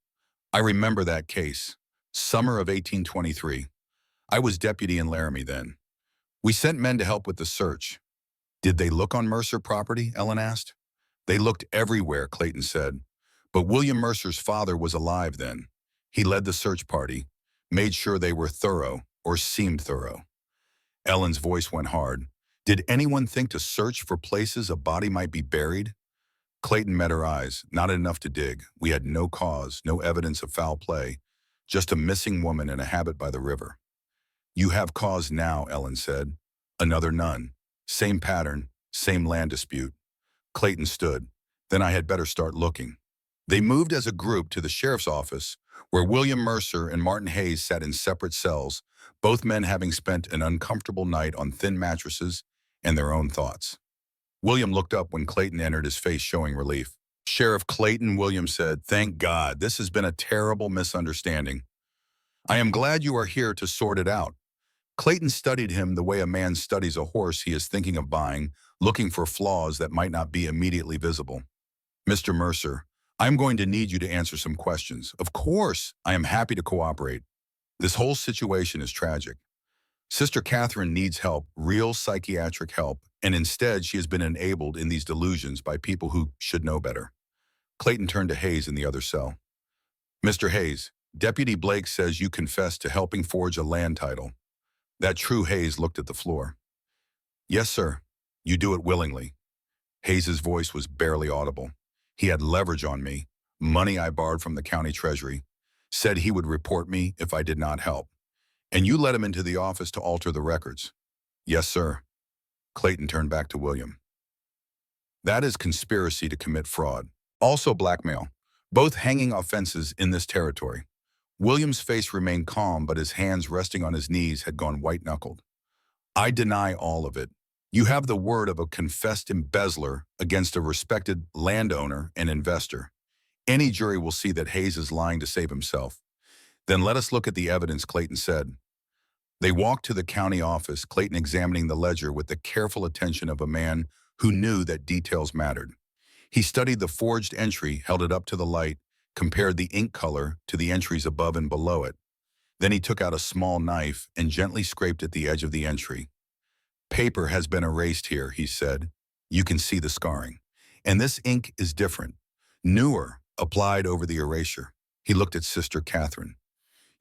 "I remember that case. Summer of 1823. I was deputy in Laramie then. We sent men to help with the search." "Did they look on Mercer property?" Ellen asked. "They looked everywhere," Clayton said. "But William Mercer's father was alive then. He led the search party, made sure they were thorough, or seemed thorough." Ellen's voice went hard. "Did anyone think to search for places a body might be buried?" Clayton met her eyes. "Not enough to dig. We had no cause, no evidence of foul play, just a missing woman in a habit by the river." "You have cause now," Ellen said. "Another nun. Same pattern, same land dispute." Clayton stood. "Then I had better start looking." They moved as a group to the sheriff's office, where William Mercer and Martin Hayes sat in separate cells, both men having spent an uncomfortable night on thin mattresses and their own thoughts. William looked up when Clayton entered, his face showing relief. "Sheriff Clayton," William said, "thank God, this has been a terrible misunderstanding. I am glad you are here to sort it out." Clayton studied him the way a man studies a horse he is thinking of buying, looking for flaws that might not be immediately visible. "Mr. Mercer, I'm going to need you to answer some questions." "Of course, I am happy to cooperate. This whole situation is tragic. Sister Catherine needs help, real psychiatric help, and instead she has been enabled in these delusions by people who should know better." Clayton turned to Hayes in the other cell. "Mr. Hayes, Deputy Blake says you confessed to helping forge a land title. That true?" Hayes looked at the floor. "Yes, sir. You do it willingly." Hayes's voice was barely audible. "He had leverage on me, money I borrowed from the county treasury, said he would report me if I did not help. And you let him into the office to alter the records." "Yes, sir." Clayton turned back to William. "That is conspiracy to commit fraud. Also blackmail. Both hanging offenses in this territory." William's face remained calm, but his hands resting on his knees had gone white-knuckled. "I deny all of it. You have the word of a confessed embezzler against a respected landowner and investor. Any jury will see that Hayes is lying to save himself." "Then let us look at the evidence," Clayton said. They walked to the county office, Clayton examining the ledger with the careful attention of a man who knew that details mattered. He studied the forged entry, held it up to the light, compared the ink color to the entries above and below it. Then he took out a small knife and gently scraped at the edge of the entry. "Paper has been erased here," he said. "You can see the scarring. And this ink is different, newer, applied over the erasure." He looked at Sister Catherine.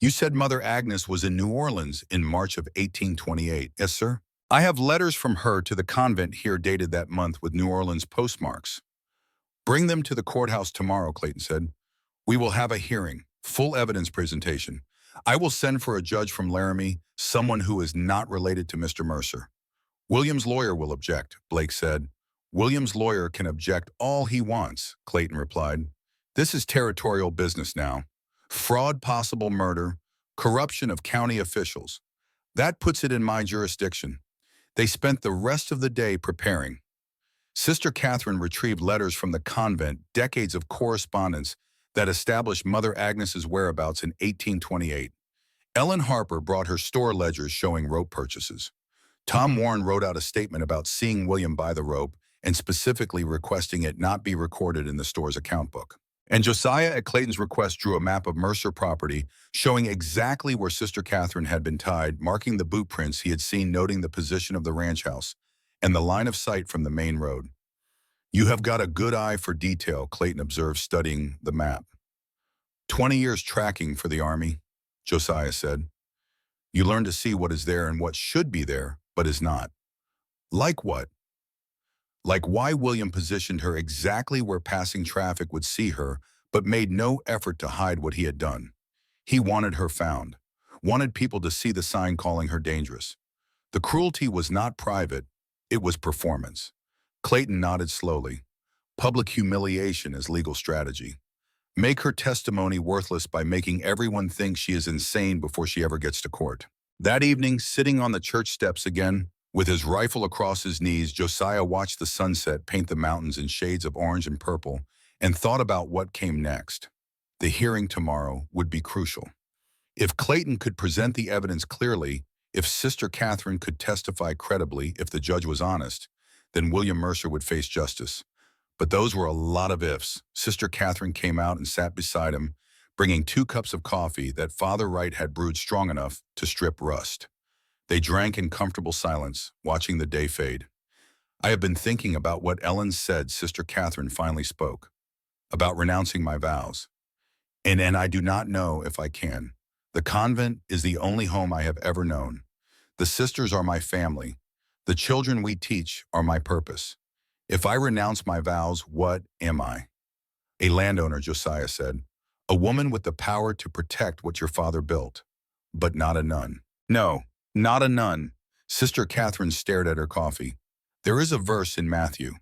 "You said Mother Agnes was in New Orleans in March of 1828. "Yes, sir." "I have letters from her to the convent here dated that month with New Orleans postmarks." "Bring them to the courthouse tomorrow," Clayton said. "We will have a hearing." Full evidence presentation. I will send for a judge from Laramie, someone who is not related to Mr. Mercer. William's lawyer will object, Blake said. William's lawyer can object all he wants, Clayton replied. This is territorial business now. Fraud, possible murder, corruption of county officials. That puts it in my jurisdiction. They spent the rest of the day preparing. Sister Catherine retrieved letters from the convent, decades of correspondence that established Mother Agnes's whereabouts in 1828. Ellen Harper brought her store ledgers showing rope purchases. Tom Warren wrote out a statement about seeing William buy the rope and specifically requesting it not be recorded in the store's account book. And Josiah, at Clayton's request, drew a map of Mercer property showing exactly where Sister Catherine had been tied, marking the boot prints he had seen, noting the position of the ranch house and the line of sight from the main road. You have got a good eye for detail, Clayton observed, studying the map. 20 years tracking for the Army, Josiah said. You learn to see what is there and what should be there, but is not. Like what? Like why William positioned her exactly where passing traffic would see her, but made no effort to hide what he had done. He wanted her found, wanted people to see the sign calling her dangerous. The cruelty was not private, it was performance. Clayton nodded slowly. Public humiliation is legal strategy. Make her testimony worthless by making everyone think she is insane before she ever gets to court. That evening, sitting on the church steps again, with his rifle across his knees, Josiah watched the sunset paint the mountains in shades of orange and purple and thought about what came next. The hearing tomorrow would be crucial. If Clayton could present the evidence clearly, if Sister Catherine could testify credibly, if the judge was honest, then William Mercer would face justice. But those were a lot of ifs. Sister Catherine came out and sat beside him, bringing 2 cups of coffee that Father Wright had brewed strong enough to strip rust. They drank in comfortable silence, watching the day fade. I have been thinking about what Ellen said. Sister Catherine finally spoke. About renouncing my vows. And I do not know if I can. The convent is the only home I have ever known. The sisters are my family. The children we teach are my purpose. If I renounce my vows, what am I? A landowner, Josiah said. A woman with the power to protect what your father built. But not a nun. No, not a nun. Sister Catherine stared at her coffee. There is a verse in Matthew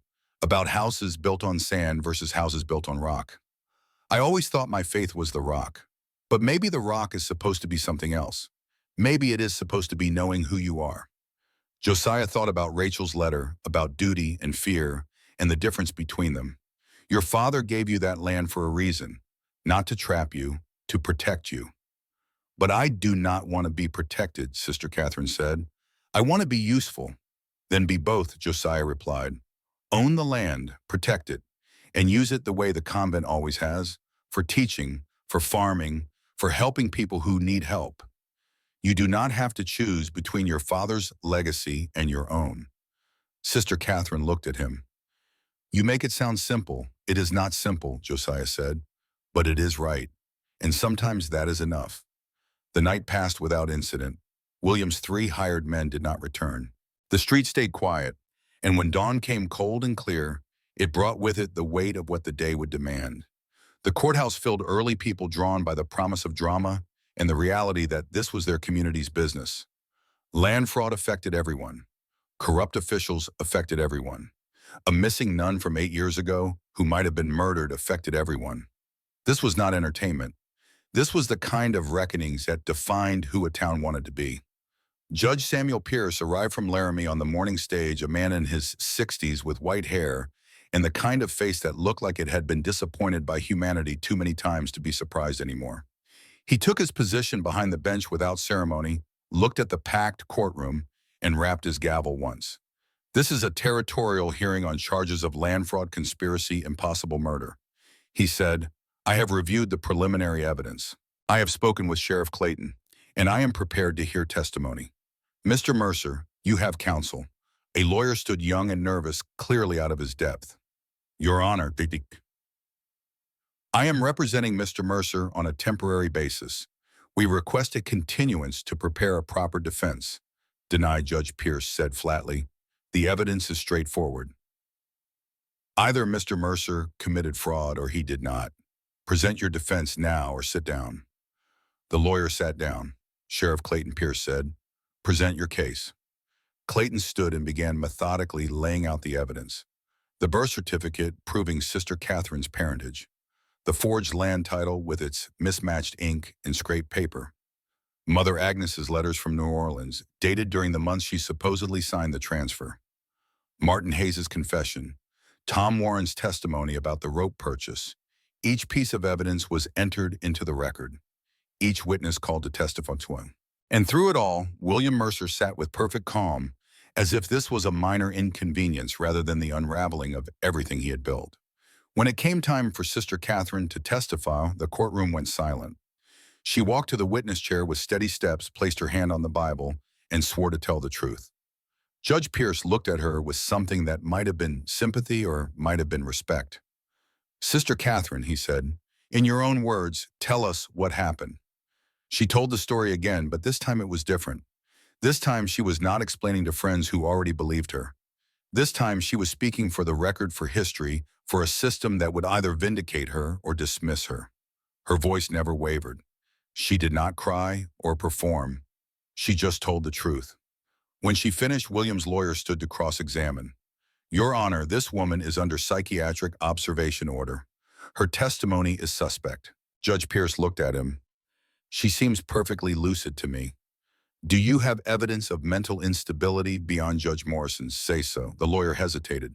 about houses built on sand versus houses built on rock. I always thought my faith was the rock. But maybe the rock is supposed to be something else. Maybe it is supposed to be knowing who you are. Josiah thought about Rachel's letter, about duty and fear, and the difference between them. Your father gave you that land for a reason, not to trap you, to protect you. But I do not want to be protected, Sister Catherine said. I want to be useful. Then be both, Josiah replied. Own the land, protect it, and use it the way the convent always has, for teaching, for farming, for helping people who need help. You do not have to choose between your father's legacy and your own. Sister Catherine looked at him. You make it sound simple. It is not simple, Josiah said, but it is right, and sometimes that is enough. The night passed without incident. William's 3 hired men did not return. The street stayed quiet, and when dawn came cold and clear, it brought with it the weight of what the day would demand. The courthouse filled early, people drawn by the promise of drama and the reality that this was their community's business. Land fraud affected everyone. Corrupt officials affected everyone. A missing nun from 8 years ago who might have been murdered affected everyone. This was not entertainment. This was the kind of reckonings that defined who a town wanted to be. Judge Samuel Pierce arrived from Laramie on the morning stage, a man in his 60s with white hair and the kind of face that looked like it had been disappointed by humanity too many times to be surprised anymore. He took his position behind the bench without ceremony, looked at the packed courtroom, and rapped his gavel once. This is a territorial hearing on charges of land fraud, conspiracy, and possible murder. He said, I have reviewed the preliminary evidence. I have spoken with Sheriff Clayton, and I am prepared to hear testimony. Mr. Mercer, you have counsel. A lawyer stood young and nervous, clearly out of his depth. Your Honor, I am representing Mr. Mercer on a temporary basis. We request a continuance to prepare a proper defense. Denied, Judge Pierce said flatly. The evidence is straightforward. Either Mr. Mercer committed fraud or he did not. Present your defense now or sit down. The lawyer sat down. Sheriff Clayton Pierce said, present your case. Clayton stood and began methodically laying out the evidence. The birth certificate proving Sister Catherine's parentage. The forged land title with its mismatched ink and scraped paper. Mother Agnes's letters from New Orleans, dated during the months she supposedly signed the transfer. Martin Hayes' confession. Tom Warren's testimony about the rope purchase. Each piece of evidence was entered into the record. Each witness called to testify to him. And through it all, William Mercer sat with perfect calm, as if this was a minor inconvenience rather than the unraveling of everything he had built. When it came time for Sister Catherine to testify, the courtroom went silent. She walked to the witness chair with steady steps, placed her hand on the Bible, and swore to tell the truth. Judge Pierce looked at her with something that might have been sympathy or might have been respect. Sister Catherine, he said, in your own words, tell us what happened. She told the story again, but this time it was different. This time she was not explaining to friends who already believed her. This time she was speaking for the record, for history, for a system that would either vindicate her or dismiss her. Her voice never wavered. She did not cry or perform. She just told the truth. When she finished, William's lawyer stood to cross-examine. Your Honor, this woman is under psychiatric observation order. Her testimony is suspect. Judge Pierce looked at him. She seems perfectly lucid to me. Do you have evidence of mental instability beyond Judge Morrison's say-so? The lawyer hesitated.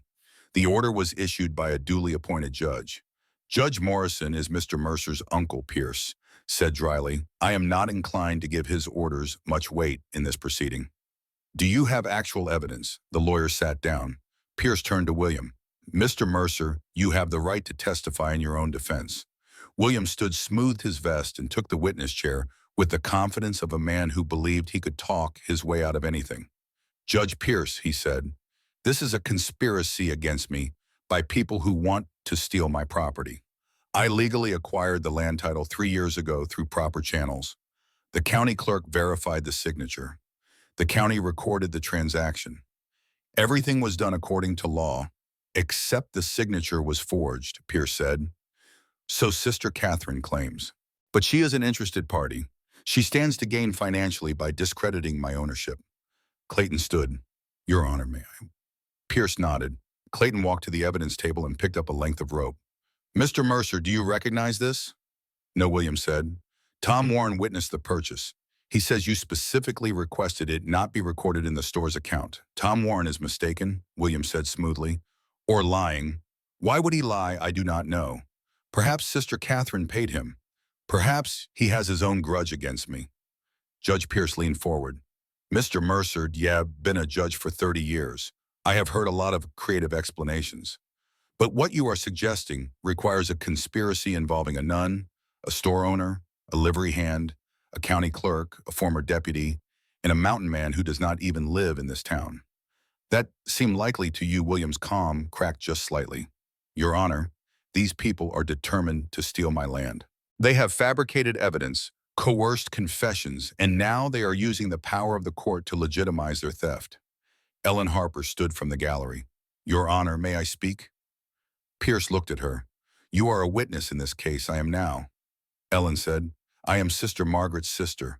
The order was issued by a duly appointed judge. Judge Morrison is Mr. Mercer's uncle, Pierce said dryly. I am not inclined to give his orders much weight in this proceeding. Do you have actual evidence? The lawyer sat down. Pierce turned to William. Mr. Mercer, you have the right to testify in your own defense. William stood, smoothed his vest, and took the witness chair with the confidence of a man who believed he could talk his way out of anything. Judge Pierce, he said, this is a conspiracy against me by people who want to steal my property. I legally acquired the land title 3 years ago through proper channels. The county clerk verified the signature. The county recorded the transaction. Everything was done according to law, except the signature was forged, Pierce said. So Sister Catherine claims. But she is an interested party. She stands to gain financially by discrediting my ownership. Clayton stood. Your Honor, may I? Pierce nodded. Clayton walked to the evidence table and picked up a length of rope. Mr. Mercer, do you recognize this? No, William said. Tom Warren witnessed the purchase. He says you specifically requested it not be recorded in the store's account. Tom Warren is mistaken, William said smoothly. Or lying. Why would he lie, I do not know. Perhaps Sister Catherine paid him. Perhaps he has his own grudge against me. Judge Pierce leaned forward. Mr. Mercer, been a judge for 30 years. I have heard a lot of creative explanations. But what you are suggesting requires a conspiracy involving a nun, a store owner, a livery hand, a county clerk, a former deputy, and a mountain man who does not even live in this town. That seemed likely to you. William's calm cracked just slightly. Your Honor, these people are determined to steal my land. They have fabricated evidence, coerced confessions, and now they are using the power of the court to legitimize their theft. Ellen Harper stood from the gallery. Your Honor, may I speak? Pierce looked at her. You are a witness in this case, I am now. Ellen said, I am Sister Margaret's sister,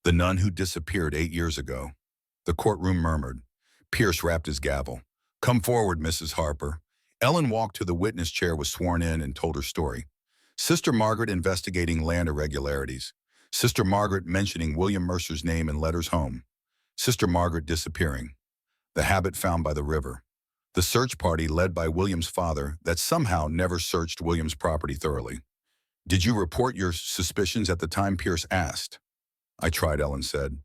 the nun who disappeared 8 years ago. The courtroom murmured. Pierce rapped his gavel. Come forward, Mrs. Harper. Ellen walked to the witness chair, was sworn in, and told her story. Sister Margaret investigating land irregularities. Sister Margaret mentioning William Mercer's name in letters home. Sister Margaret disappearing. The habit found by the river. The search party led by William's father that somehow never searched William's property thoroughly. Did you report your suspicions at the time? Pierce asked. I tried, Ellen said.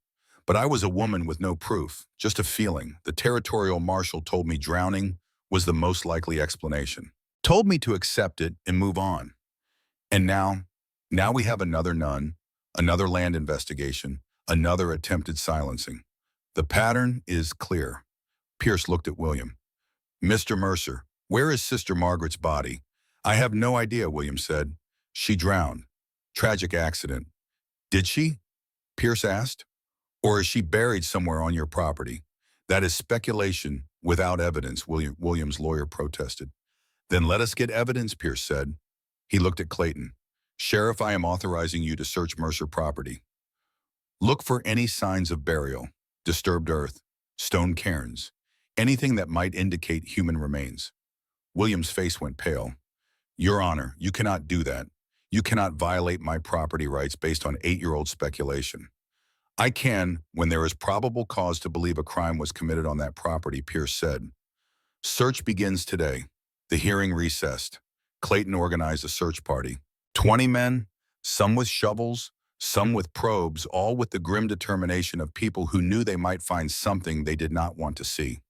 But I was a woman with no proof, just a feeling. The territorial marshal told me drowning was the most likely explanation. Told me to accept it and move on. And now we have another nun, another land investigation, another attempted silencing. The pattern is clear. Pierce looked at William. Mr. Mercer, where is Sister Margaret's body? I have no idea, William said. She drowned. Tragic accident. Did she? Pierce asked. Or is she buried somewhere on your property? That is speculation without evidence, William's lawyer protested. Then let us get evidence, Pierce said. He looked at Clayton. Sheriff, I am authorizing you to search Mercer property. Look for any signs of burial, disturbed earth, stone cairns, anything that might indicate human remains. William's face went pale. Your Honor, you cannot do that. You cannot violate my property rights based on 8-year-old speculation. I can, when there is probable cause to believe a crime was committed on that property, Pierce said. Search begins today. The hearing recessed. Clayton organized a search party. 20 men, some with shovels, some with probes, all with the grim determination of people who knew they might find something they did not want to see.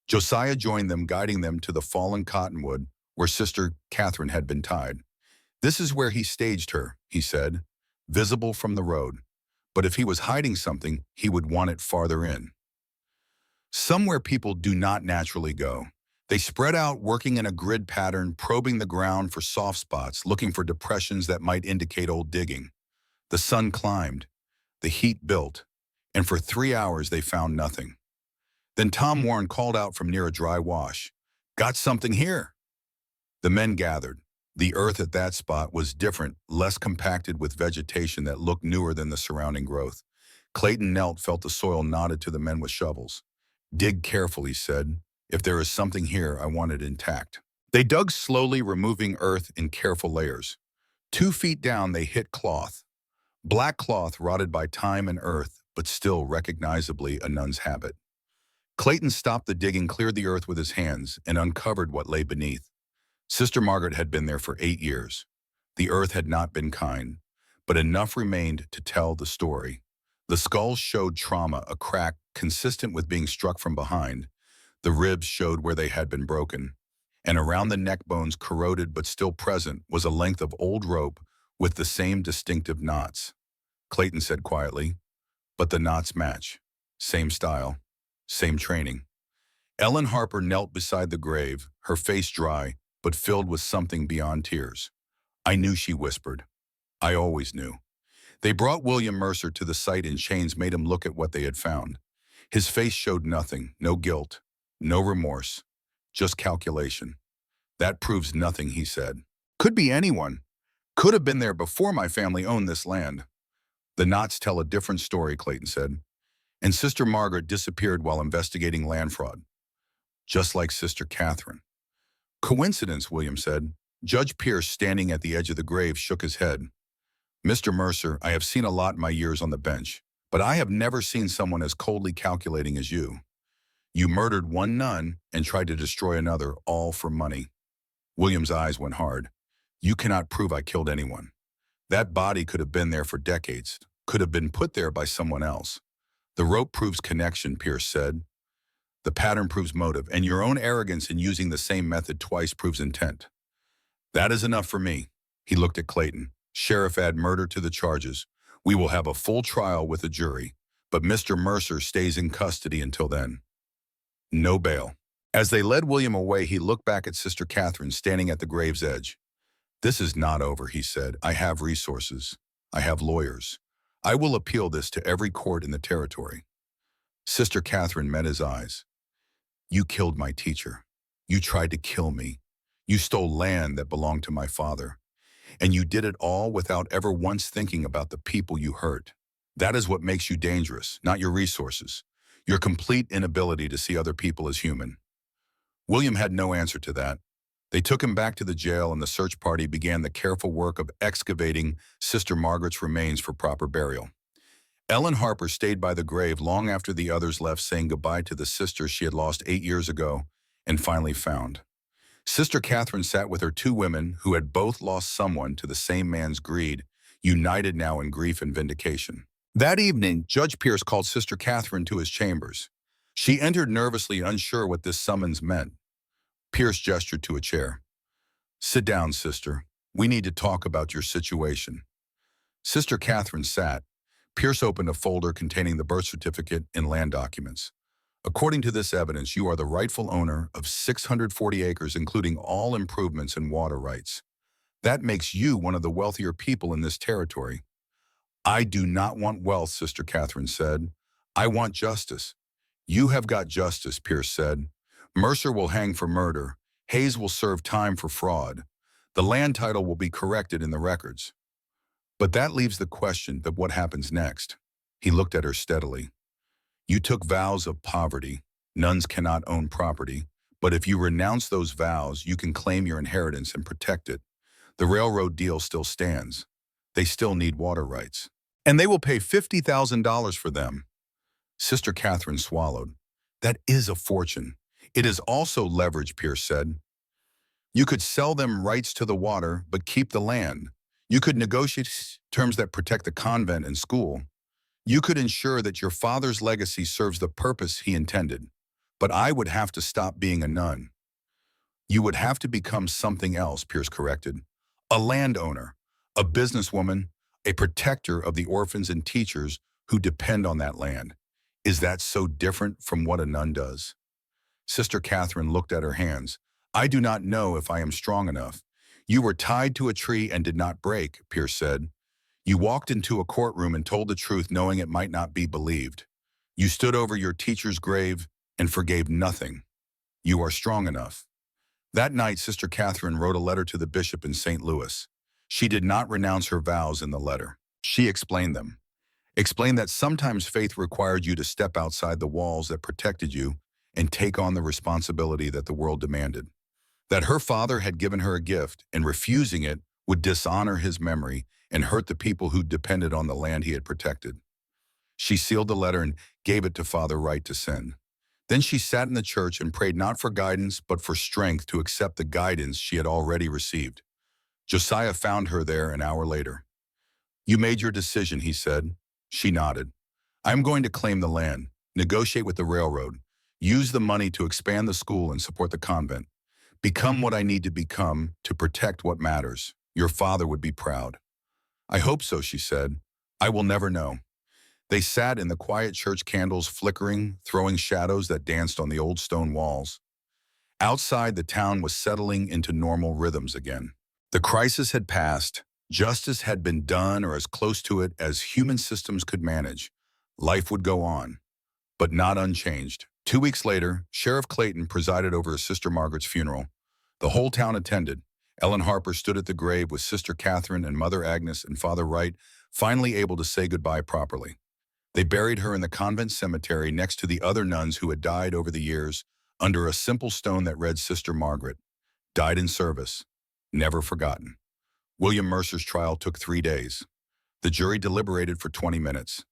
Josiah joined them, guiding them to the fallen cottonwood where Sister Catherine had been tied. This is where he staged her, he said, visible from the road. But if he was hiding something, he would want it farther in. Somewhere people do not naturally go. They spread out, working in a grid pattern, probing the ground for soft spots, looking for depressions that might indicate old digging. The sun climbed, the heat built, and for 3 hours they found nothing. Then Tom Warren called out from near a dry wash, "Got something here." The men gathered. The earth at that spot was different, less compacted with vegetation that looked newer than the surrounding growth. Clayton knelt, felt the soil, nodded to the men with shovels. "Dig carefully," he said. "If there is something here, I want it intact." They dug slowly, removing earth in careful layers. 2 feet down, they hit cloth. Black cloth rotted by time and earth, but still recognizably a nun's habit. Clayton stopped the digging, cleared the earth with his hands, and uncovered what lay beneath. Sister Margaret had been there for 8 years. The earth had not been kind, but enough remained to tell the story. The skulls showed trauma, a crack consistent with being struck from behind. The ribs showed where they had been broken, and around the neck bones, corroded but still present, was a length of old rope with the same distinctive knots. Clayton said quietly, "But the knots match. Same style, same training." Ellen Harper knelt beside the grave, her face dry, but filled with something beyond tears. "I knew," she whispered. "I always knew." They brought William Mercer to the site, and chains made him look at what they had found. His face showed nothing, no guilt, no remorse, just calculation. "That proves nothing," he said. "Could be anyone. Could have been there before my family owned this land." "The knots tell a different story," Clayton said. "And Sister Margaret disappeared while investigating land fraud. Just like Sister Catherine." "Coincidence," William said. Judge Pierce, standing at the edge of the grave, shook his head. "Mr. Mercer, I have seen a lot in my years on the bench, but I have never seen someone as coldly calculating as you. You murdered one nun and tried to destroy another, all for money." William's eyes went hard. "You cannot prove I killed anyone. That body could have been there for decades, could have been put there by someone else." "The rope proves connection," Pierce said. "The pattern proves motive, and your own arrogance in using the same method twice proves intent." "That is enough for me." He looked at Clayton. "Sheriff, add murder to the charges. We will have a full trial with a jury, but Mr. Mercer stays in custody until then. No bail." As they led William away, he looked back at Sister Catherine, standing at the grave's edge. "This is not over," he said. "I have resources. I have lawyers. I will appeal this to every court in the territory." Sister Catherine met his eyes. "You killed my teacher. You tried to kill me. You stole land that belonged to my father. And you did it all without ever once thinking about the people you hurt. That is what makes you dangerous, not your resources. Your complete inability to see other people as human." William had no answer to that. They took him back to the jail, and the search party began the careful work of excavating Sister Margaret's remains for proper burial. Ellen Harper stayed by the grave long after the others left, saying goodbye to the sister she had lost 8 years ago and finally found. Sister Catherine sat with her 2 women who had both lost someone to the same man's greed, united now in grief and vindication. That evening, Judge Pierce called Sister Catherine to his chambers. She entered nervously, unsure what this summons meant. Pierce gestured to a chair. "Sit down, sister. We need to talk about your situation." Sister Catherine sat. Pierce opened a folder containing the birth certificate and land documents. "According to this evidence, you are the rightful owner of 640 acres, including all improvements and water rights. That makes you one of the wealthier people in this territory." "I do not want wealth," Sister Catherine said. "I want justice." "You have got justice," Pierce said. "Mercer will hang for murder. Hayes will serve time for fraud. The land title will be corrected in the records. But that leaves the question of what happens next. He looked at her steadily. You took vows of poverty. Nuns cannot own property. But if you renounce those vows, you can claim your inheritance and protect it. The railroad deal still stands. They still need water rights. And they will pay $50,000 for them. Sister Catherine swallowed. That is a fortune. It is also leverage, Pierce said. You could sell them rights to the water, but keep the land. You could negotiate terms that protect the convent and school. You could ensure that your father's legacy serves the purpose he intended. But I would have to stop being a nun. You would have to become something else, Pierce corrected. A landowner, a businesswoman, a protector of the orphans and teachers who depend on that land. Is that so different from what a nun does? Sister Catherine looked at her hands. I do not know if I am strong enough. You were tied to a tree and did not break, Pierce said. You walked into a courtroom and told the truth knowing it might not be believed. You stood over your teacher's grave and forgave nothing. You are strong enough. That night, Sister Catherine wrote a letter to the bishop in St. Louis. She did not renounce her vows in the letter. She explained them. Explained that sometimes faith required you to step outside the walls that protected you and take on the responsibility that the world demanded. That her father had given her a gift, and refusing it would dishonor his memory and hurt the people who depended on the land he had protected. She sealed the letter and gave it to Father Wright to send. Then she sat in the church and prayed not for guidance, but for strength to accept the guidance she had already received. Josiah found her there an hour later. You made your decision, he said. She nodded. I'm going to claim the land, negotiate with the railroad, use the money to expand the school and support the convent. Become what I need to become to protect what matters. Your father would be proud. I hope so, she said. I will never know. They sat in the quiet church, candles flickering, throwing shadows that danced on the old stone walls. Outside, the town was settling into normal rhythms again. The crisis had passed. Justice had been done, or as close to it as human systems could manage. Life would go on, but not unchanged. 2 weeks later, Sheriff Clayton presided over his Sister Margaret's funeral. The whole town attended. Ellen Harper stood at the grave with Sister Catherine and Mother Agnes and Father Wright, finally able to say goodbye properly. They buried her in the convent cemetery next to the other nuns who had died over the years, under a simple stone that read Sister Margaret, died in service, never forgotten. William Mercer's trial took 3 days. The jury deliberated for 20 minutes.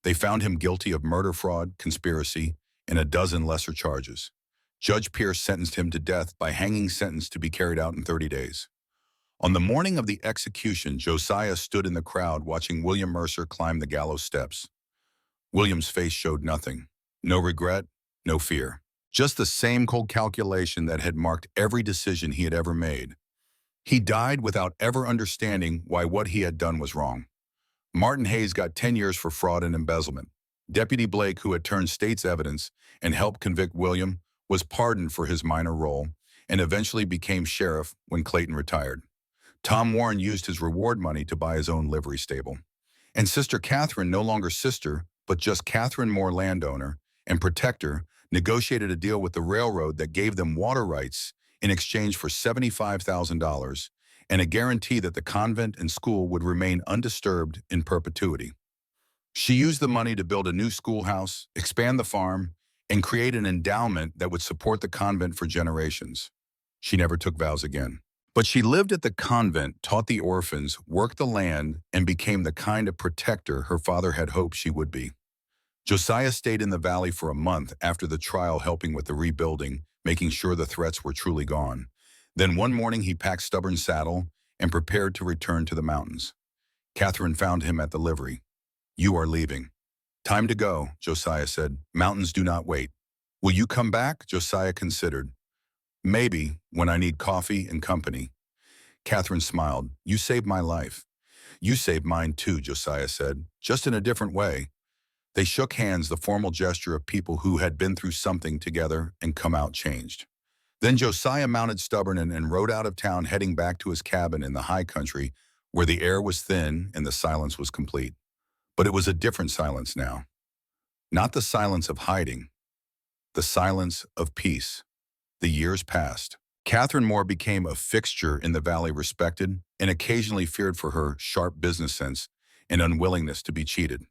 They found him guilty of murder, fraud, conspiracy, and a dozen lesser charges. Judge Pierce sentenced him to death by hanging sentence to be carried out in 30 days. On the morning of the execution, Josiah stood in the crowd watching William Mercer climb the gallows steps. William's face showed nothing. No regret, no fear. Just the same cold calculation that had marked every decision he had ever made. He died without ever understanding why what he had done was wrong. Martin Hayes got 10 years for fraud and embezzlement. Deputy Blake, who had turned state's evidence and helped convict William, was pardoned for his minor role and eventually became sheriff when Clayton retired. Tom Warren used his reward money to buy his own livery stable. And Sister Catherine, no longer sister, but just Catherine Moore, landowner and protector, negotiated a deal with the railroad that gave them water rights in exchange for $75,000 and a guarantee that the convent and school would remain undisturbed in perpetuity. She used the money to build a new schoolhouse, expand the farm, and create an endowment that would support the convent for generations. She never took vows again. But she lived at the convent, taught the orphans, worked the land, and became the kind of protector her father had hoped she would be. Josiah stayed in the valley for a month after the trial, helping with the rebuilding, making sure the threats were truly gone. Then one morning he packed stubborn saddle and prepared to return to the mountains. Catherine found him at the livery. You are leaving. Time to go, Josiah said. Mountains do not wait. Will you come back? Josiah considered. Maybe, when I need coffee and company. Catherine smiled. You saved my life. You saved mine too, Josiah said, just in a different way. They shook hands, the formal gesture of people who had been through something together and come out changed. Then Josiah mounted stubborn and rode out of town, heading back to his cabin in the high country where the air was thin and the silence was complete. But it was a different silence now. Not the silence of hiding, the silence of peace. The years passed. Catherine Moore became a fixture in the valley, respected, and occasionally feared for her sharp business sense and unwillingness to be cheated.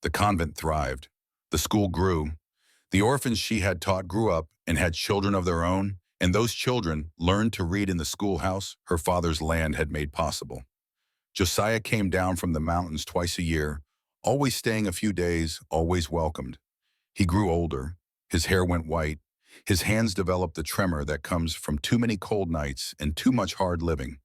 The convent thrived. The school grew. The orphans she had taught grew up and had children of their own, and those children learned to read in the schoolhouse her father's land had made possible. Josiah came down from the mountains twice a year, always staying a few days, always welcomed. He grew older. His hair went white. His hands developed the tremor that comes from too many cold nights and too much hard living.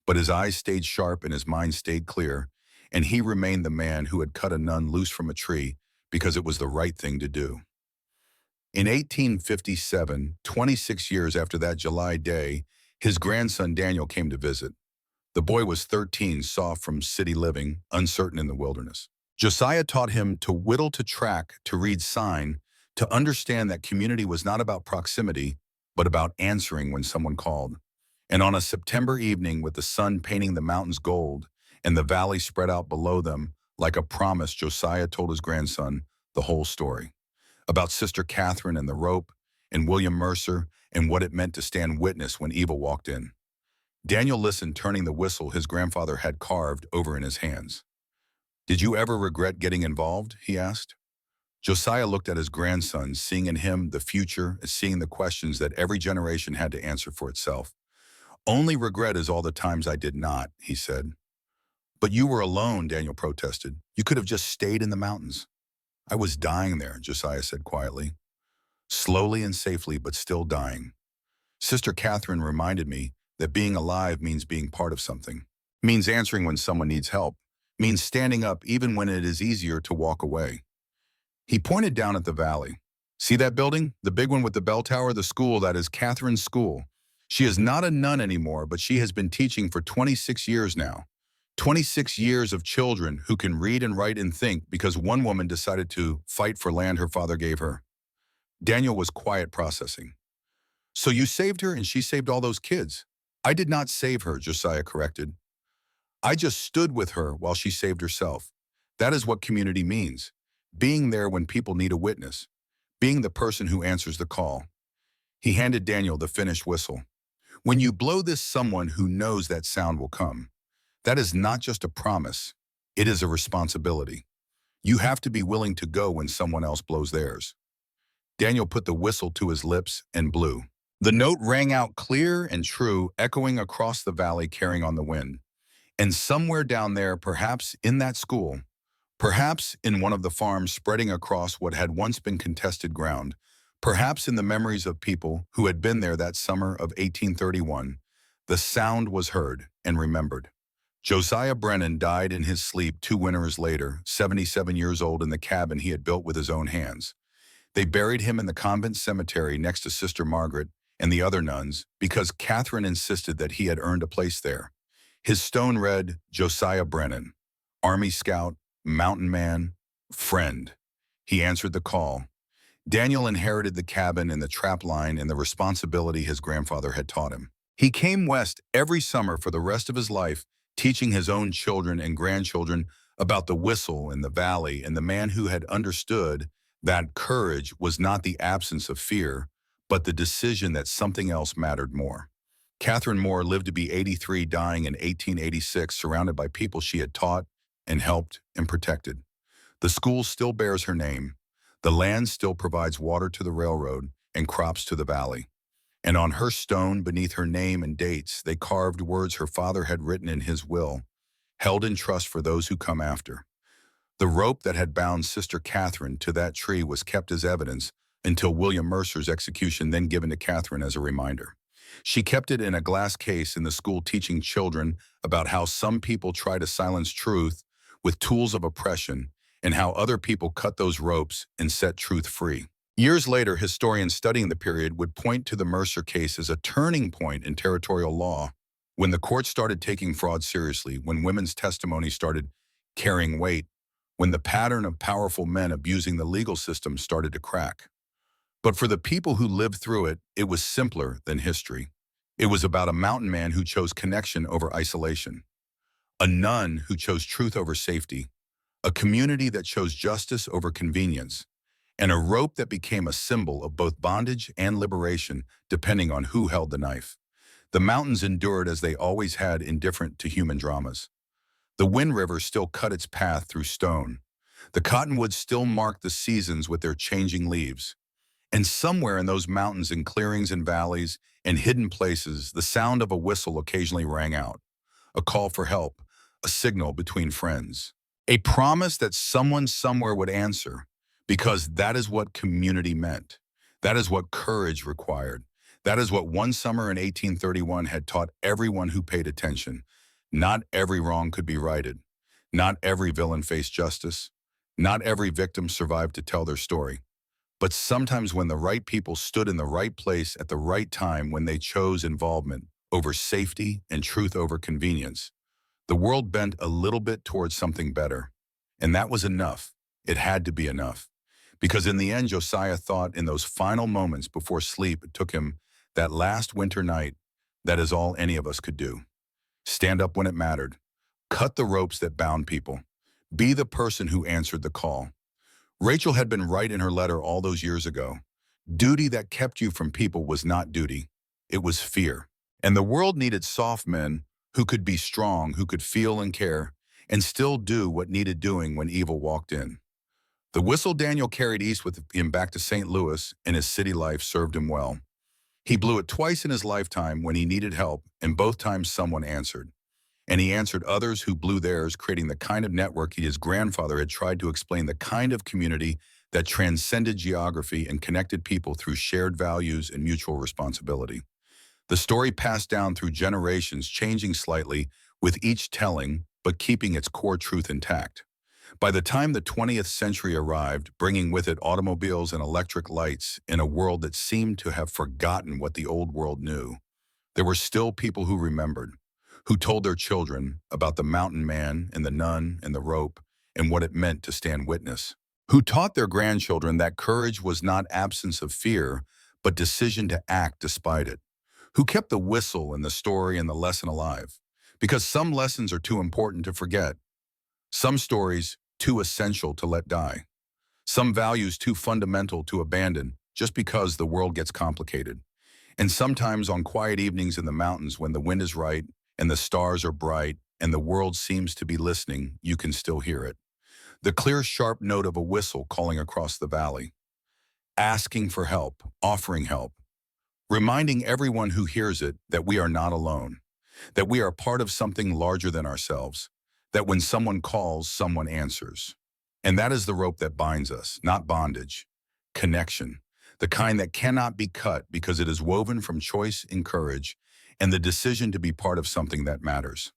But his eyes stayed sharp and his mind stayed clear, and he remained the man who had cut a nun loose from a tree because it was the right thing to do. In 1857, 26 years after that July day, his grandson Daniel came to visit. The boy was 13, soft from city living, uncertain in the wilderness. Josiah taught him to whittle to track, to read sign, to understand that community was not about proximity, but about answering when someone called. And on a September evening with the sun painting the mountains gold and the valley spread out below them like a promise, Josiah told his grandson the whole story about Sister Catherine and the rope and William Mercer and what it meant to stand witness when evil walked in. Daniel listened, turning the whistle his grandfather had carved over in his hands. "Did you ever regret getting involved?" he asked. Josiah looked at his grandson, seeing in him the future, seeing the questions that every generation had to answer for itself. "Only regret is all the times I did not," he said. "But you were alone," Daniel protested. "You could have just stayed in the mountains." "I was dying there," Josiah said quietly. "Slowly and safely, but still dying. Sister Catherine reminded me that being alive means being part of something, means answering when someone needs help, means standing up even when it is easier to walk away." He pointed down at the valley. "See that building? The big one with the bell tower? The school, that is Catherine's school. She is not a nun anymore, but she has been teaching for 26 years now. 26 years of children who can read and write and think because one woman decided to fight for land her father gave her." Daniel was quiet, processing. "So you saved her and she saved all those kids?" "I did not save her," Josiah corrected. "I just stood with her while she saved herself. That is what community means. Being there when people need a witness. Being the person who answers the call." He handed Daniel the finished whistle. "When you blow this, someone who knows that sound will come. That is not just a promise. It is a responsibility. You have to be willing to go when someone else blows theirs." Daniel put the whistle to his lips and blew. The note rang out clear and true, echoing across the valley, carrying on the wind. And somewhere down there, perhaps in that school, perhaps in one of the farms spreading across what had once been contested ground, perhaps in the memories of people who had been there that summer of 1831, the sound was heard and remembered. Josiah Brennan died in his sleep 2 winters later, 77 years old, in the cabin he had built with his own hands. They buried him in the convent cemetery next to Sister Margaret and the other nuns because Catherine insisted that he had earned a place there. His stone read, "Josiah Brennan, Army Scout, Mountain Man, Friend." He answered the call. Daniel inherited the cabin and the trap line and the responsibility his grandfather had taught him. He came west every summer for the rest of his life, teaching his own children and grandchildren about the whistle and the valley and the man who had understood that courage was not the absence of fear, but the decision that something else mattered more. Catherine Moore lived to be 83, dying in 1886, surrounded by people she had taught and helped and protected. The school still bears her name. The land still provides water to the railroad and crops to the valley. And on her stone, beneath her name and dates, they carved words her father had written in his will, held in trust for those who come after. The rope that had bound Sister Catherine to that tree was kept as evidence until William Mercer's execution, then given to Catherine as a reminder. She kept it in a glass case in the school, teaching children about how some people try to silence truth with tools of oppression and how other people cut those ropes and set truth free. Years later, historians studying the period would point to the Mercer case as a turning point in territorial law, when the court started taking fraud seriously, when women's testimony started carrying weight, when the pattern of powerful men abusing the legal system started to crack. But for the people who lived through it, it was simpler than history. It was about a mountain man who chose connection over isolation, a nun who chose truth over safety, a community that chose justice over convenience, and a rope that became a symbol of both bondage and liberation, depending on who held the knife. The mountains endured as they always had, indifferent to human dramas. The Wind River still cut its path through stone. The cottonwoods still marked the seasons with their changing leaves. And somewhere in those mountains and clearings and valleys and hidden places, the sound of a whistle occasionally rang out. A call for help, a signal between friends. A promise that someone somewhere would answer, because that is what community meant. That is what courage required. That is what one summer in 1831 had taught everyone who paid attention. Not every wrong could be righted. Not every villain faced justice. Not every victim survived to tell their story. But sometimes when the right people stood in the right place at the right time, when they chose involvement over safety and truth over convenience, the world bent a little bit towards something better. And that was enough. It had to be enough. Because in the end, Josiah thought in those final moments before sleep took him, that last winter night, that is all any of us could do. Stand up when it mattered. Cut the ropes that bound people. Be the person who answered the call. Rachel had been right in her letter all those years ago. Duty that kept you from people was not duty. It was fear. And the world needed soft men who could be strong, who could feel and care, and still do what needed doing when evil walked in. The whistle Daniel carried east with him back to St. Louis, and his city life served him well. He blew it twice in his lifetime when he needed help, and both times someone answered. And he answered others who blew theirs, creating the kind of network his grandfather had tried to explain, the kind of community that transcended geography and connected people through shared values and mutual responsibility. The story passed down through generations, changing slightly with each telling, but keeping its core truth intact. By the time the 20th century arrived, bringing with it automobiles and electric lights in a world that seemed to have forgotten what the old world knew, there were still people who remembered, who told their children about the mountain man and the nun and the rope and what it meant to stand witness, who taught their grandchildren that courage was not absence of fear, but decision to act despite it, who kept the whistle and the story and the lesson alive, because some lessons are too important to forget, some stories too essential to let die, some values too fundamental to abandon just because the world gets complicated. And sometimes on quiet evenings in the mountains when the wind is right and the stars are bright and the world seems to be listening, you can still hear it. The clear, sharp note of a whistle calling across the valley, asking for help, offering help, reminding everyone who hears it that we are not alone, that we are part of something larger than ourselves, that when someone calls, someone answers. And that is the rope that binds us, not bondage, connection, the kind that cannot be cut because it is woven from choice and courage and the decision to be part of something that matters.